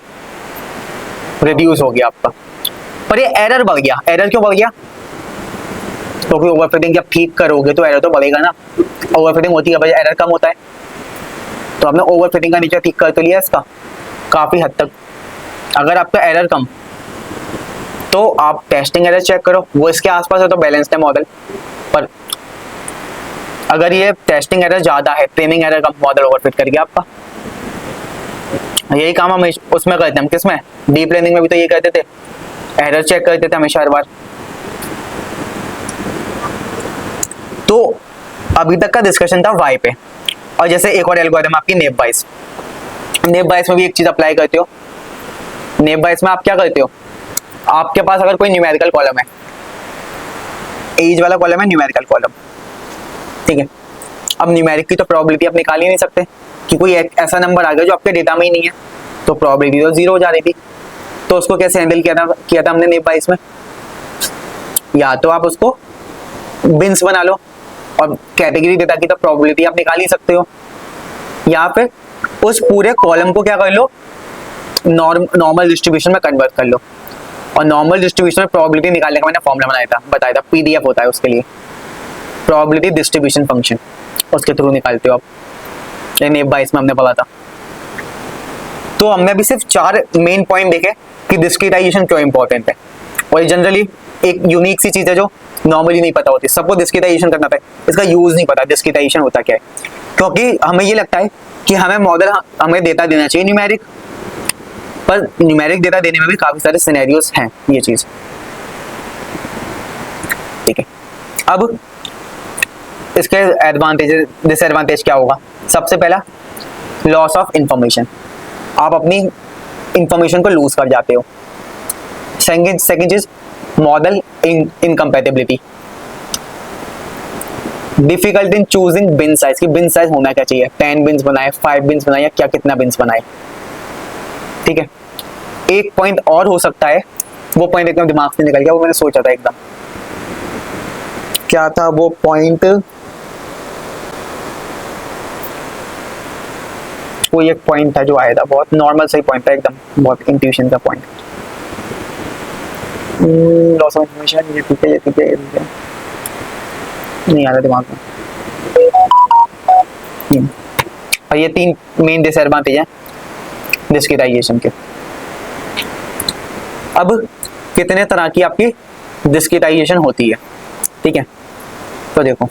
रिड्यूस हो गया आपका। पर ये एरर बढ़ गया, एरर क्यों बढ़ गया, क्योंकि तो ओवरफिटिंग जब ठीक करोगे तो एरर तो बढ़ेगा ना, ओवरफिटिंग होती है वजह एरर कम होता है। तो हमने ओवरफिटिंग का नीचे ठीक कर तो लिया इसका काफी हद तक। अगर आपका एरर कम तो आप टेस्टिंग एरर चेक करो, वो इसके आसपास है तो बैलेंस्ड है मॉडल। पर अगर ये टेस्टिंग एरर ज्यादा है, ट्रेनिंग एरर कम, मॉडल ओवरफिट कर गया आपका। यही काम हम उसमें करते हैं, हम किसमें, डीप लर्निंग में भी तो ये करते थे, एरर चेक करते थे हमेशा हर बार। तो अभी तक का डिस्कशन था वाई पे, और जैसे एक और एल्गोरिथम आपकी नेप बाइस। नेप बाइस में भी एक चीज अप्लाई करते हो। नेप बाइस में आप क्या करते हो, आपके पास अगर कोई न्यूमेरिकल कॉलम है, एज वाला कॉलम है, न्यूमेरिकल कॉलम, ठीक है। अब न्यूमेरिक की तो प्रोबेबिलिटी आप निकाल ही नहीं सकते कि कोई ऐसा नंबर आ गया जो आपके डेटा में ही नहीं है, तो प्रोबेबिलिटी तो जीरो हो जा रही थी। तो उसको कैसे हैंडल किया था हमने नेप बाइस में, या तो आप उसको बिन्स बना लो और कैटेगरी डेटा की तो प्रोबेबिलिटी आप निकाल ही सकते हो, या फिर उस पूरे कॉलम को क्या कर लो, नॉर्मल डिस्ट्रीब्यूशन में कन्वर्ट कर लो। और नॉर्मल डिस्ट्रीब्यूशन में प्रोबेबिलिटी निकालने का मैंने फॉर्मूला बताया था, पीडीएफ होता है उसके लिए, प्रोबेबिलिटी डिस्ट्रीब्यूशन फंक्शन, उसके थ्रू निकालते हो आप। नेप बाइस में हमने पढ़ा था। तो हमने अभी सिर्फ 4 मेन पॉइंट देखे कि डिस्क्रीटाइजेशन क्यों इंपॉर्टेंट है, और जनरली एक यूनिक सी चीज है जो नॉर्मली नहीं पता होती, सबको डिस्क्रीटाइजेशन करना था, इसका यूज नहीं पता डिस्क्रीटाइजेशन होता क्या है। क्योंकि हमें ये लगता है कि हमें मॉडल, हमें डेटा देना चाहिए न्यूमेरिक, पर न्यूमेरिक डेटा देने में भी काफी सारे सिनेरियोस हैं, ये चीज, ठीक है। अब इसके एडवांटेज डिसएडवांटेज क्या होगा। सबसे पहला, लॉस ऑफ इंफॉर्मेशन, आप अपनी इंफॉर्मेशन को लूज कर जाते हो। सेकंड चीज, model incompatibility, difficult in choosing bin size, की बिन साइज होना क्या चाहिए, 10 बिन्स बनाए, 5 बिन्स बनाए, या क्या कितना बिन्स बनाए, ठीक है। एक पॉइंट और हो सकता है, वो पॉइंट एकदम दिमाग से निकल गया, वो मैंने सोचा था एकदम, क्या था वो पॉइंट, वो एक पॉइंट था जो आया था, बहुत नॉर्मल सही पॉइंट था एकदम, बहुत इंट्यूशन का पॉइंट। लॉस ऑफ इंफॉर्मेशन, ये ठीक है, नहीं आ रहा दिमाग में। और ये 3 मेन डिसएडवांटेज हैं डिस्क्रीटाइजेशन के। अब कितने तरह की आपकी डिस्क्रीटाइजेशन होती है, ठीक है। तो देखो,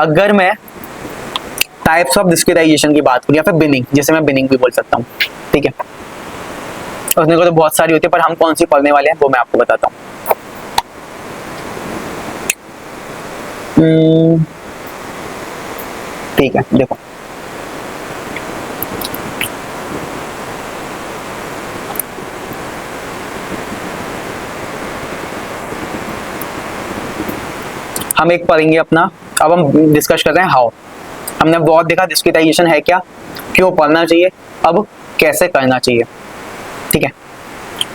अगर मैं टाइप्स ऑफ डिस्क्रीटाइजेशन की बात करूं, या फिर बिनिंग, जैसे मैं बिनिंग भी बोल सकता हूं, ठीक है। उसमें को तो बहुत सारी होती है, पर हम कौन सी पढ़ने वाले हैं वो मैं आपको बताता हूं। ठीक है, देखो, हम एक पढ़ेंगे अपना, अब हम डिस्कस कर रहे हैं हाउ। हमने बहुत देखा डिस्क्रीटाइजेशन है क्या, क्यों पढ़ना चाहिए, अब कैसे करना चाहिए, ठीक है।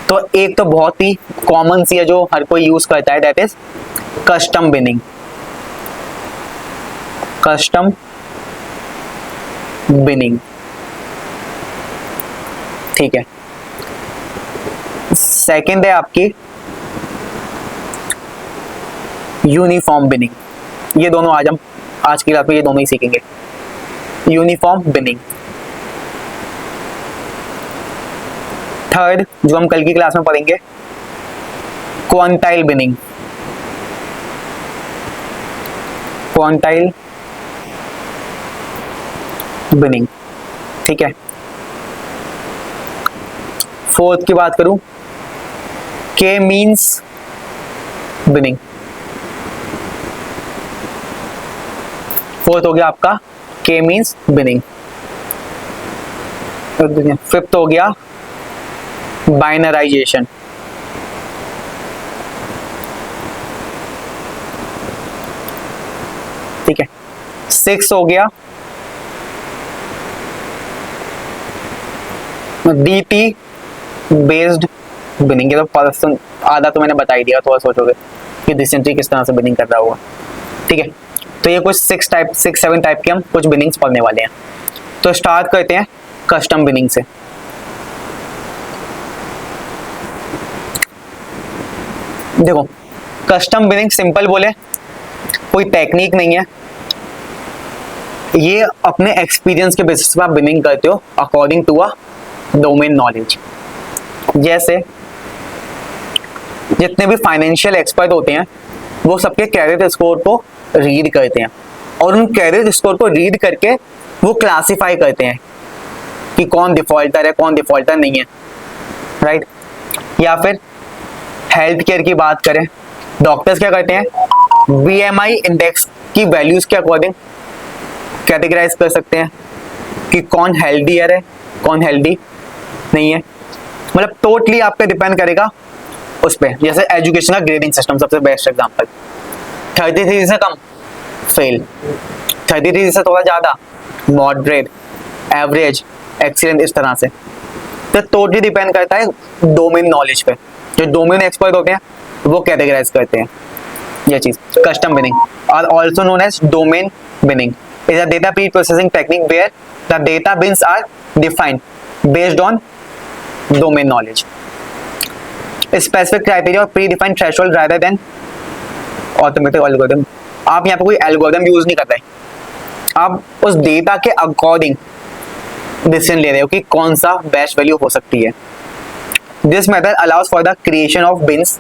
तो एक तो बहुत ही कॉमन सी है जो हर कोई यूज करता है, that is custom binning. Custom binning, ठीक है। सेकंड है आपकी यूनिफॉर्म बिनिंग। ये दोनों आज की क्लास में ये दोनों ही सीखेंगे, यूनिफॉर्म बिनिंग। थर्ड, जो हम कल की क्लास में पढ़ेंगे, क्वांटाइल बिनिंग। क्वांटाइल बिनिंग, ठीक है। फोर्थ की बात करूं, के मीन्स बिनिंग। फोर्थ हो गया आपका के मीन्स बिनिंग। फिफ्थ हो गया बाइनराइजेशन। ठीक है। सिक्स हो गया डीटी बेस्ड बिनिंग। ये तो पर्सन आधा तो मैंने बता ही दिया, थोड़ा सोचोगे कि डिसेंट्री किस तरह से बिनिंग कर रहा होगा। ठीक है, तो ये कुछ 6-7 टाइप के हम कुछ बिनिंग्स पढ़ने वाले हैं। तो स्टार्ट करते हैं कस्टम बिनिंग से। देखो, कस्टम बिनिंग सिंपल बोले, कोई टेक्निक नहीं है, ये अपने एक्सपीरियंस के बेसिस पर आप बिनिंग करते हो according to a domain knowledge. जैसे जितने भी फाइनेंशियल एक्सपर्ट होते हैं वो सबके क्रेडिट स्कोर को रीड करते हैं, और उन क्रेडिट स्कोर को रीड करके वो क्लासिफाई करते हैं कि कौन डिफॉल्टर है, कौन डिफॉल्टर नहीं है, राइट। या फिर हेल्थ केयर की बात करें, डॉक्टर्स क्या करते हैं, BMI इंडेक्स की वैल्यूज के अकॉर्डिंग कैटेगराइज कर सकते हैं कि कौन हेल्दियर है, कौन हेल्दी नहीं है। मतलब टोटली आपका डिपेंड करेगा उस पर। जैसे एजुकेशन का ग्रेडिंग सिस्टम सबसे बेस्ट एग्जांपल, 33 से कम फेल, 33 से थोड़ा ज्यादा मॉडरेट, एवरेज, एक्सीलेंट, इस तरह से। तो टोटली डिपेंड करता है डोमेन नॉलेज पे। जो डोमेन एक्सपर्ट होते हैं वो कैटेगराइज करते हैं ये चीज। कस्टम बिनिंग और also known as domain binning is a data pre-processing technique where the data bins are defined based on domain knowledge. Specific criteria or predefined threshold rather than automatic algorithm. आप यहाँ पे कोई algorithm use नहीं कर रहे, आप उस data के अकॉर्डिंग डिसीजन ले रहे हो कि कौन सा बेस्ट वैल्यू हो सकती है। This method allows for the creation of bins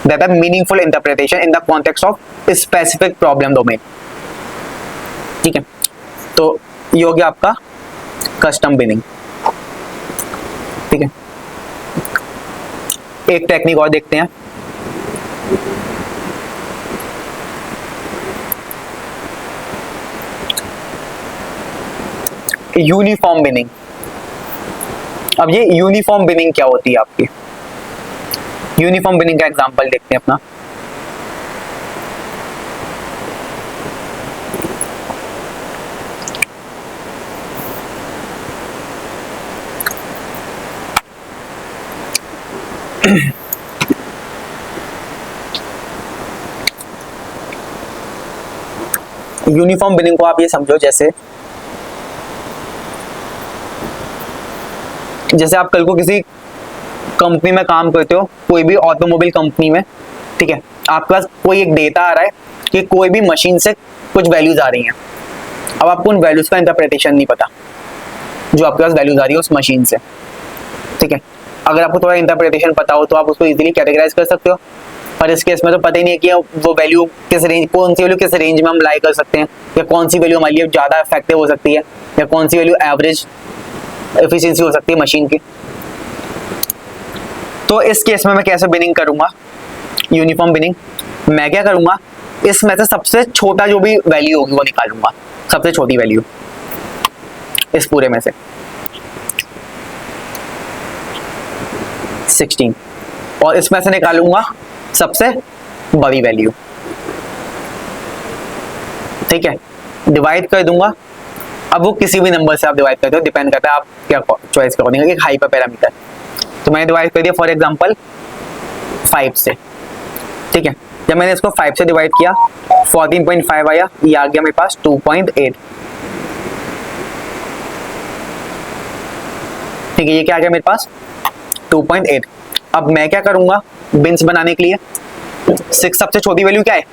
that are meaningful interpretation in the context of a specific problem domain. ठीक है, तो ये हो गया आपका कस्टम बिनिंग। ठीक है, एक टेक्निक और देखते हैं। Uniform binning. अब ये यूनिफॉर्म बिनिंग क्या होती है आपकी? यूनिफॉर्म बिनिंग का एग्जांपल देखते हैं अपना। यूनिफॉर्म बिनिंग को आप ये समझो जैसे आप कल को किसी कंपनी में काम करते हो, कोई भी ऑटोमोबाइल कंपनी में, ठीक है, आपके पास कोई एक डेटा आ रहा है कि कोई भी मशीन से कुछ वैल्यूज आ रही हैं। अब आपको उन वैल्यूज का इंटरप्रिटेशन नहीं पता जो आपके पास वैल्यूज आ रही है उस मशीन से, ठीक है। अगर आपको थोड़ा इंटरप्रिटेशन पता हो तो आप उसको इजीली कैटेगराइज कर सकते हो, पर इस केस में तो पता ही नहीं है कि वो वैल्यू किस रेंज, कौन सी वैल्यू किस रेंज में हम लाई कर सकते हैं, या कौन सी वैल्यू हमारे लिए ज़्यादा इफेक्टिव हो सकती है, या कौन सी वैल्यू एवरेज एफिशिएंसी हो सकती है मशीन की। तो इस केस में मैं कैसे बिनिंग करूंगा यूनिफॉर्म बिनिंग? मैं क्या करूंगा, इसमें से सबसे छोटा जो भी वैल्यू होगी वो निकालूंगा, सबसे छोटी वैल्यू इस पूरे में से 16, और इसमें से निकालूंगा सबसे बड़ी वैल्यू, ठीक है, डिवाइड कर दूंगा। अब वो किसी भी नंबर से आप डिवाइड करते हो, डिपेंड करता है आप क्या चॉइस करोगे, एक हाइपर पैरामीटर। तो मैंने डिवाइड कर दिया फॉर एग्जांपल 5 से, ठीक है। जब मैंने इसको 5 से डिवाइड किया 14.5 आया, ये आ गया मेरे पास 2.8, ठीक है, ये क्या आ गया मेरे पास 2.8। अब मैं क्या करूंगा बिन्स बनाने के लिए, 6 सबसे छोटी वैल्यू क्या है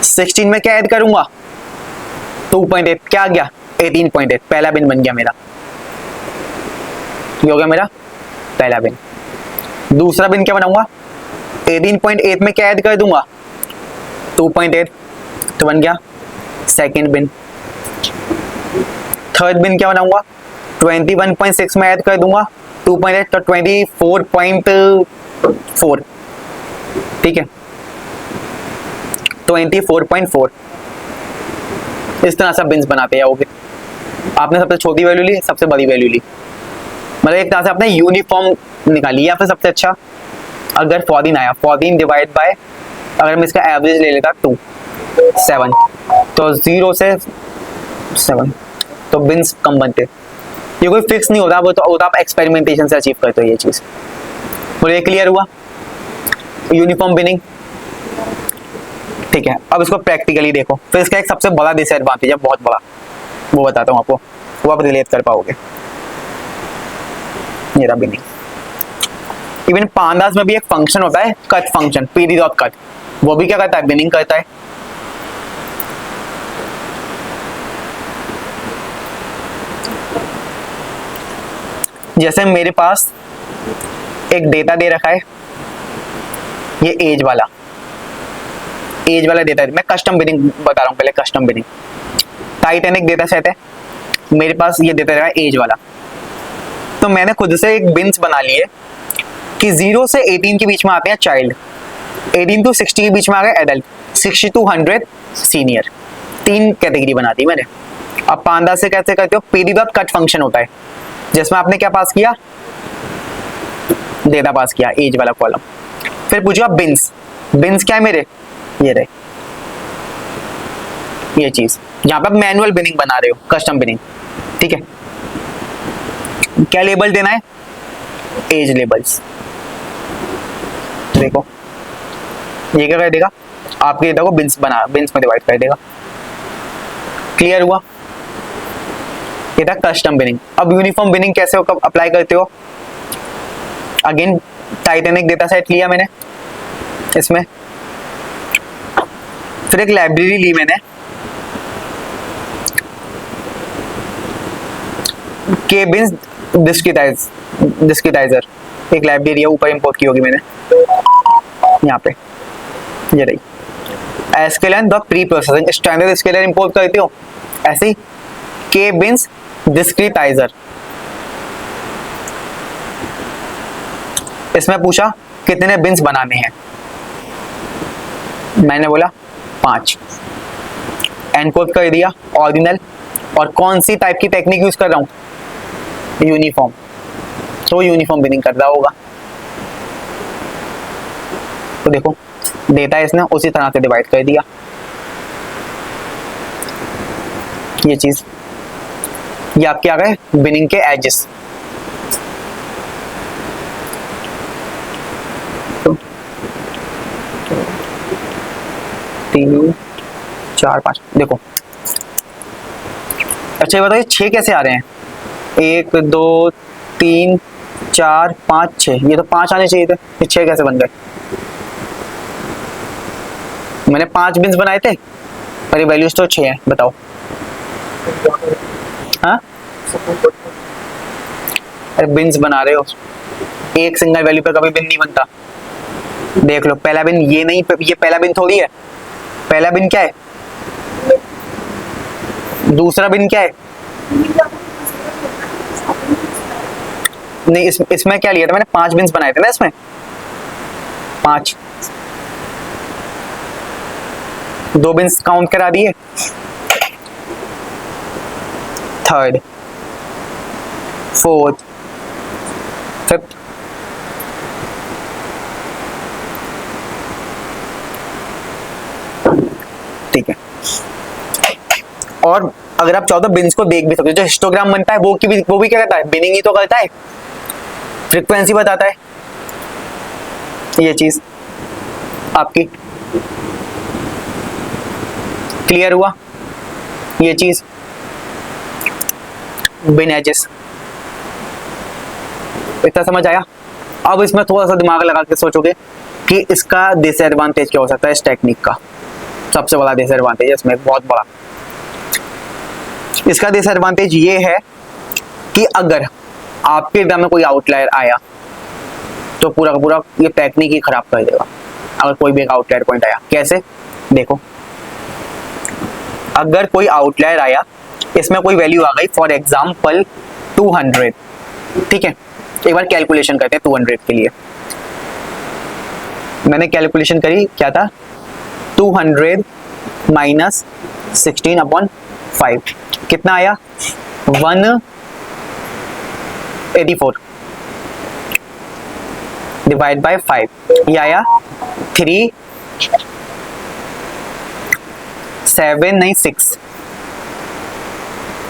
16 में क्या ऐड करूंगा 2.8, क्या आ गया 18.8, पहला बिन बन गया मेरा, ये हो गया मेरा पहला बिन। दूसरा बिन क्या बनाऊंगा, 18.8 में क्या ऐड कर दूंगा 2.8, तो बन गया सेकंड बिन। थर्ड बिन क्या बनाऊंगा, 21.6 में ऐड कर दूंगा 2.8, तो 24.4, ठीक है, 24.4। इस तरह से बिन्स बनाते जाओगे। आपने सबसे छोटी वैल्यू ली, सबसे बड़ी वैल्यू ली, मतलब एक तरह से आपने यूनिफॉर्म निकाली। या फिर सबसे अच्छा अगर 14 आया, 14 डिवाइड बाय, अगर मैं इसका एवरेज ले लेता 2, 7, तो 0 से 7, तो बिन्स कम बनते। ये कोई फिक्स नहीं होता, वो तो आप एक्सपेरिमेंटेशन से अचीव करते हो ये चीज। मुझे क्लियर हुआ यूनिफॉर्म बिनिंग, ठीक है। अब इसको प्रैक्टिकली देखो। फिर इसका एक सबसे बड़ा डिसएडवांटेज है, बहुत बड़ा, वो बताता हूँ आपको, वो आप रिलेट कर पाओगे। ये रहा बिनिंग। इवन पांडास में भी एक फंक्शन होता है कट फंक्शन, pd.cut, वो भी क्या करता है बिनिंग करता है। जैसे मेरे पास एक डेटा दे रखा है, ये एज वाला, एज वाला डेटा, मैं कस्टम बिनिंग बता रहा हूँ पहले, custom binning. Titanic data set है मेरे पास, ये देता रहेगा एज वाला। तो मैंने खुद से एक बिन्स बना लिए कि 0 से 18 के बीच में आते हैं चाइल्ड, 18 to 60 के बीच में आ गए एडल्ट, 60 to 100 सीनियर। 3 कैटेगरी बना दी मैंने। अब पांडा से कैसे करते हो, pd.cut फंक्शन होता है जिसमें आपने क्या पास किया, डेटा पास किया, एज वाला कॉलम। फिर पूछा बिन्स, बिन्स क्या है मेरे, ये रहे, ये चीज जहां पर मैनुअल बिनिंग बना रहे हो, कस्टम बिनिंग, ठीक है। क्या लेबल देना है, एज लेबल्स। देखो ये क्या कर देगा, आपके डेटा को बिन्स में डिवाइड कर देगा। क्लियर हुआ, ये था कस्टम बिनिंग। अब यूनिफॉर्म बिनिंग कैसे अप्लाई करते हो, अगेन टाइटैनिक डेटा सेट लिया मैंने इसमें, फिर एक लाइब्रेरी ली मैंने के बिन्स डिस्क्रिटाइजर, एक लाइब्रेरी है, ऊपर इंपोर्ट की होगी मैंने, यहाँ पे ये रही। SQL the pre processing standard SQL import करते हो, ऐसे ही के बिन्स डिस्क्रिटाइजर। इसमें पूछा कितने बिन्स बनाने हैं, मैंने बोला 5, एनकोड कर दिया ऑरिजिनल, और कौन सी टाइप की टेक्निक यूज कर रहा हूं, यूनिफॉर्म, तो यूनिफॉर्म बिनिंग कर रहा होगा। तो देखो डेटा इसने उसी तरह से डिवाइड कर दिया, ये चीज, ये आपके आ गए बिनिंग के एजेस। तो 3 4 5 देखो। अच्छा ये बताइए 6 कैसे आ रहे हैं, 1 2 3 4 5 6, ये तो 5 आने चाहिए थे, ये 6 कैसे बन गए। मैंने 5 बिन्स बनाए थे पर ये वैल्यूज तो 6 है, बताओ। हाँ अरे बिन्स बना रहे हो, एक सिंगल वैल्यू पर कभी बिन नहीं बनता। देख लो पहला बिन ये नहीं, ये पहला बिन थोड़ी है, पहला बिन क्या है, दूसरा बिन क्या है, नहीं इसमें क्या लिया था मैंने, 5 बिन्स बनाए थे ना इसमें, 5, 2 बिन्स काउंट करा दिए, थर्ड, फोर्थ, फिफ्थ, ठीक है। और अगर आप चाहो तो बिन्स को देख भी सकते हो, जो हिस्टोग्राम बनता है वो भी क्या करता है, बिनिंग ही तो करता है, फ्रीक्वेंसी बताता है, ये चीज आपकी। क्लियर हुआ ये चीज, बिन एजेस, इतना समझ आया। अब इसमें थोड़ा सा दिमाग लगा के सोचोगे कि इसका डिसएडवांटेज क्या हो सकता है, इस टेक्निक का सबसे बड़ा डिसएडवांटेज है इसमें, बहुत बड़ा। इसका डिसएडवांटेज ये है कि अगर आपके डेटा में कोई आउटलायर आया तो पूरा का पूरा ये टेक्निक ही खराब कर देगा। अगर कोई भी एक आउटलायर पॉइंट आया, कैसे देखो, अगर कोई आउटलायर आया, इसमें कोई वैल्यू आ गई, फॉर एग्जाम्पल 200, ठीक है, एक बार कैलकुलेशन करते हैं 200 के लिए। मैंने कैलकुलेशन करी, क्या था, 200 माइनस 16/5 कितना आया, 184 डिवाइड बाय 5, ये आया 3796,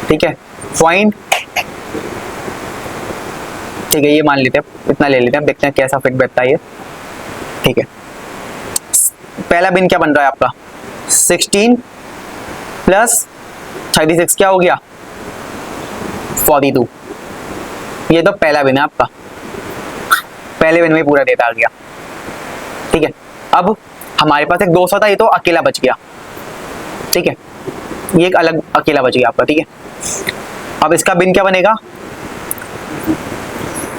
ठीक है, पॉइंट, ठीक है, ये मान लेते हैं, इतना ले लेते हैं, देखते हैं कैसा फिट बैठता है ये, ठीक है। पहला बिन क्या बन रहा है आपका, 16 प्लस 36 क्या हो गया, 42, ये तो पहला बिन है आपका, पहले बिन में पूरा डेटा आ गया, ठीक है। अब हमारे पास एक 200 था, ये तो अकेला बच गया, ठीक है, ये एक अलग अकेला बच गया आपका, ठीक है। अब इसका बिन क्या बनेगा,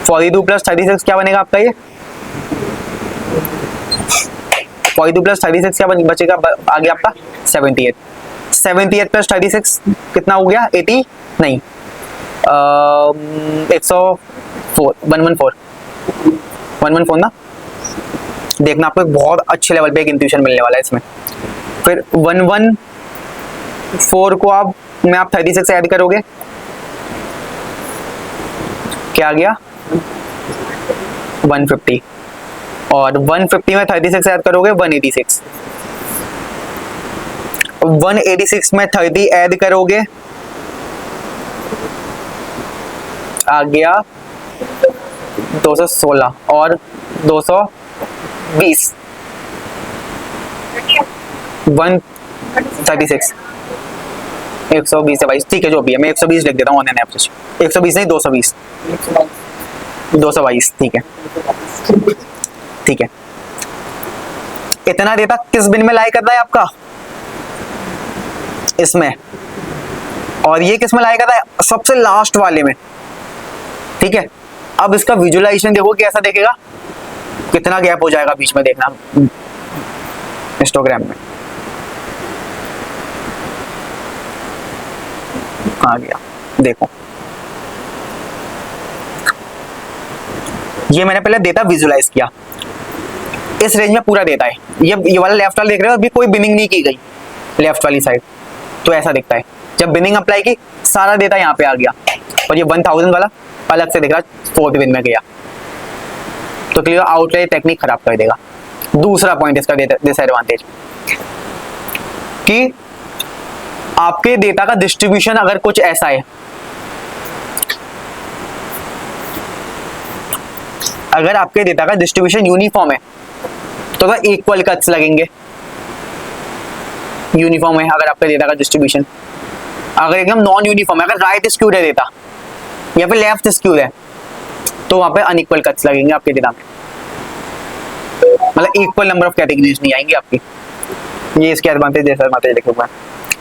42 प्लस 36 क्या बनेगा आपका, ये 42 प्लस 36 क्या बचेगा आगे आपका 78। 78 प्लस 36 कितना हो गया 80 नहीं 104 114 ना। देखना आपको एक बहुत अच्छे लेवल पे एक इंट्यूशन मिलने वाला है इसमें। फिर 114 को आप में आप 36 ऐड करोगे क्या आ गया 150 और 150 में 36 ऐड करोगे 186। 186 में 30 ऐड करोगे आ गया 216 और 220 136 120 से 22 ठीक है जो भी है मैं 120 लिख देता हूँ ऑन एन एवरेज 120 नहीं 220 222 ठीक है। इतना डेटा किस बिन में लाई करना है आपका इसमें और ये किस में लाई करना है सबसे लास्ट वाले में ठीक है। अब इसका विजुअलाइजेशन देखो कैसा देखेगा कितना गैप हो जाएगा बीच में देखना हिस्टोग्राम में आ गया देखो ये मैंने पहले डेटा विजुअलाइज किया इस रेंज में पूरा डेटा है ये वाला लेफ्ट वाला देख रहे हो अभी कोई बिनिंग नहीं की गई लेफ्ट वाली साइड तो ऐसा दिखता है। जब बिनिंग अप्लाई की सारा डेटा यहाँ पे आ गया और ये 1000 वाला अलग से दिख रहा फोर्थ बिन में गया तो क्लियर आउटलाइन टेक्निक खराब कर देगा। दूसरा पॉइंट इसका डिसएडवांटेज कि आपके डेटा का डिस्ट्रीब्यूशन अगर कुछ ऐसा है अगर आपके डेटा का डिस्ट्रीब्यूशन यूनिफॉर्म है तो इक्वल कट्स लगेंगे। यूनिफॉर्म है अगर आपका डेटा का डिस्ट्रीब्यूशन अगर एकदम नॉन यूनिफॉर्म है अगर राइट स्क्यूड है डेटा या फिर लेफ्ट स्क्यूड है तो वहां पे अनइक्वल कट्स लगेंगे आपके डेटा में मतलब इक्वल नंबर ऑफ कैटेगरीज नहीं आएंगी आपकी। ये इसके एडवांटेज डिसएडवांटेज देखूंगा।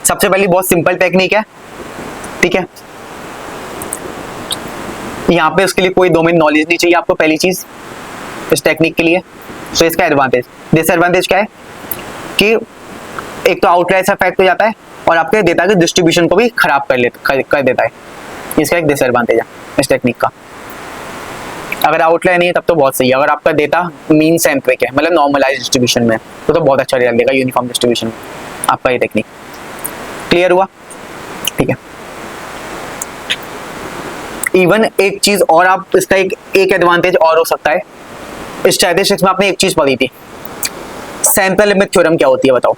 सबसे पहली बहुत सिंपल टेक्निक है ठीक है यहाँ पे उसके लिए कोई डोमेन नॉलेज नहीं चाहिए आपको पहली चीज इस टेक्निक के लिए तो इसका एडवांटेज। डिसएडवांटेज क्या है कि एक तो आउटलायर इफेक्ट हो जाता है और आपके डेटा के डिस्ट्रीब्यूशन को भी खराब कर देता है। इसका एक डिसएडवांटेज है इस टेक्निक का। अगर आउटलायर नहीं है तब तो बहुत सही है अगर आपका डेटा मीन सेंट्रिक है मतलब नॉर्मलाइज डिस्ट्रीब्यूशन में तो बहुत अच्छा रिजल्ट देगा यूनिफॉर्म डिस्ट्रीब्यूशन में आपका ये टेक्निक। क्लियर हुआ ठीक है। इवन एक चीज और आप इसका एक एडवांटेज और हो सकता है स्टैटिस्टिक्स में आपने एक चीज पढ़ी थी सैंपल लिमिट थ्योरम क्या होती है बताओ।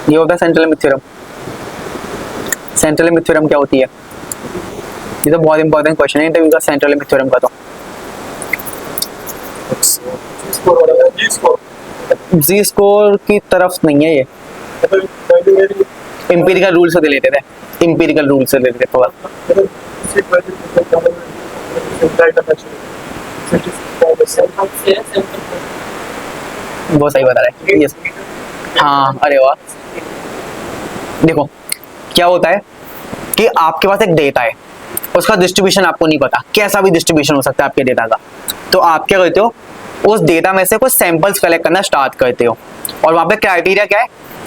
ये होता है central limit theorem. Central limit theorem क्या होती है ये तो बहुत इंपॉर्टेंट क्वेश्चन है इंटरव्यू का सेंट्रल लिमिट थ्योरम का। तो जी स्कोर की तरफ नहीं है ये एम्पिरिकल रूल से रिलेटेड है एम्पिरिकल रूल से रिलेटेड थोड़ा वो सही बता रहा है। यस हाँ अरे वाह देखो क्या होता है कि आपके पास एक डेटा है उसका डिस्ट्रीब्यूशन आपको नहीं पता कैसा भी डिस्ट्रीब्यूशन हो सकता है आपके डेटा का तो आप क्या करते हो उस डेटा में से कुछ सैंपल्स कलेक्ट करना स्टार्ट करते हो और वहां पे क्राइटेरिया क्या है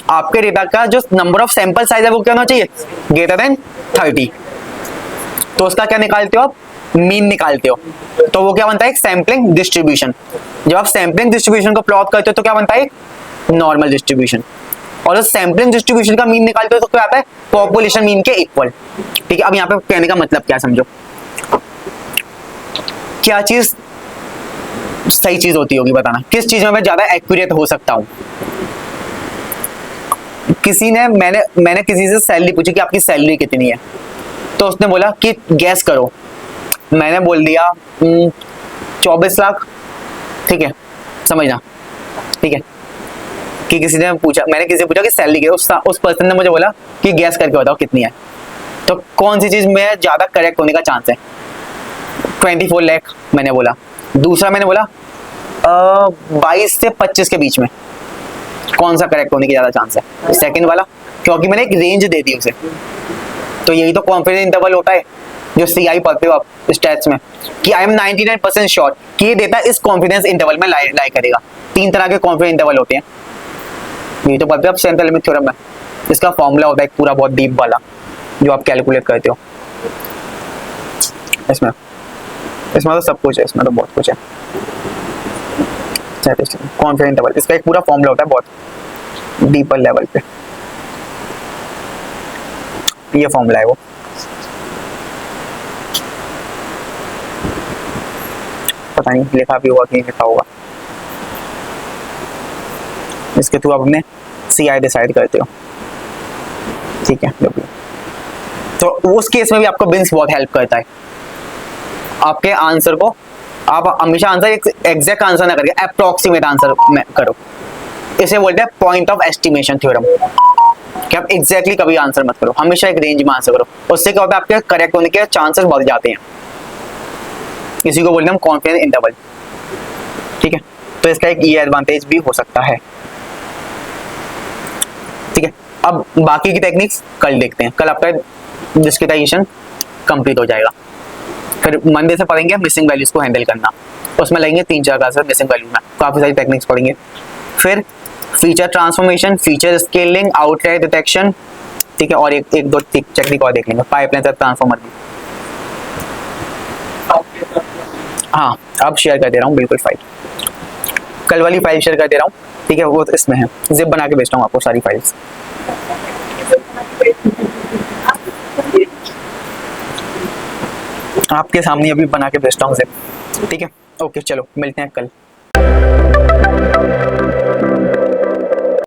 आपके डेटा का जो नंबर ऑफ सैंपल साइज है वो क्या होना चाहिए ग्रेटर देन 30। तो उसका क्या निकालते हो आप मीन निकालते हो तो वो क्या बनता है एक सैंपलिंग डिस्ट्रीब्यूशन। जब आप सैंपलिंग डिस्ट्रीब्यूशन को प्लॉट करते हो तो क्या बनता है नॉर्मल डिस्ट्रीब्यूशन और उस सैंपलिंग डिस्ट्रीब्यूशन का मीन निकालते हो तो क्या आता है पॉपुलेशन मीन के इक्वल। ठीक है अब यहाँ पे कहने का मतलब क्या समझो क्या चीज सही चीज होती होगी बताना किस चीज में मैं ज्यादा एक्यूरेट हो सकता हूँ। किसी ने मैंने किसी से सैलरी पूछी कि आपकी सैलरी कितनी है तो उसने बोला कि गैस करो मैंने बोल दिया 24 लाख ठीक है समझना ठीक है कि किसी ने पूछा मैंने किसी से पूछा कि सैलरी कितनी उस पर्सन ने मुझे बोला कि गैस करके बताओ कितनी है तो कौन सी चीज में ज्यादा करेक्ट होने का चांस है 24 लाख मैंने बोला। दूसरा मैंने बोला 22 से 25 के बीच में कौन सा करेक्ट होने की ज्यादा चांस है सेकंड वाला क्योंकि मैंने एक रेंज दे दी उसे तो यही तो कॉन्फिडेंस इंटरवल होता है जो CI पढ़ते हो आप स्टैट्स में, कि आई एम 99% श्योर कि ये डेटा इस कॉन्फिडेंस इंटरवल में लाई करेगा। 3 तरह के कॉन्फिडेंस इंटरवल होते हैं, ये तो पढ़ते हो आप सेंट्रल लिमिट थ्योरम में। इसका फॉर्मूला होता है एक पूरा बहुत डीप वाला जो आप कैलकुलेट करते हो। इसमें तो सब कुछ है, इसमें तो बहुत कुछ है। कॉन्फिडेंस इंटरवल इसका एक पूरा फॉर्मूला होता है बहुत डीपर लेवल पे, ये फॉर्मूला है वो। पता नहीं लिखा भी होगा कि नहीं लिखा होगा, इसके थ्रू आप अपने CI डिसाइड करते हो, ठीक है। तो उस केस में भी आपको बिन्स बहुत हेल्प करता है। आपके आंसर को आप हमेशा आंसर एग्जैक्ट आंसर ना करके अप्रोक्सीमेट आंसर में करो, इसे बोलते हैं पॉइंट ऑफ एस्टिमेशन थ्योरम, कि आप एग्जैक्टली कभी आंसर मत करो, हमेशा एक रेंज में आंसर करो। उससे क्या होता है आपके करेक्ट होने के चांसेस बढ़ जाते हैं। इसी को बोलते हैं हम कॉन्फिडेंस इंटरवल, ठीक है। तो इसका एक ये एडवांटेज भी हो सकता है, ठीक है। अब बाकी की टेक्निक्स कल देखते हैं, कल आपका डिस्क्रिटाइजेशन कंप्लीट हो जाएगा। फिर मंडे से पढ़ेंगे मिसिंग वैल्यूज को हैंडल करना, उसमें लगेंगे 3-4 क्लासेस मिसिंग वैल्यू में, काफी सारी टेक्निक्स पढ़ेंगे। फिर feature transformation, feature scaling, outlier detection, ठीक है। और एक दो टेक्निक और देख लेंगे, पाइपलाइन से ट्रांसफॉर्मर भी। हाँ अब शेयर कर दे रहा हूँ बिल्कुल फाइल, कल वाली फाइल शेयर कर दे रहा हूँ, ठीक है। वो इसमें है, जिप बना के भेजता हूँ आपको सारी फाइल्स। आपके सामने अभी बना के भेजता हूँ जिप, ठीक है। ओके चलो मिलते हैं कल।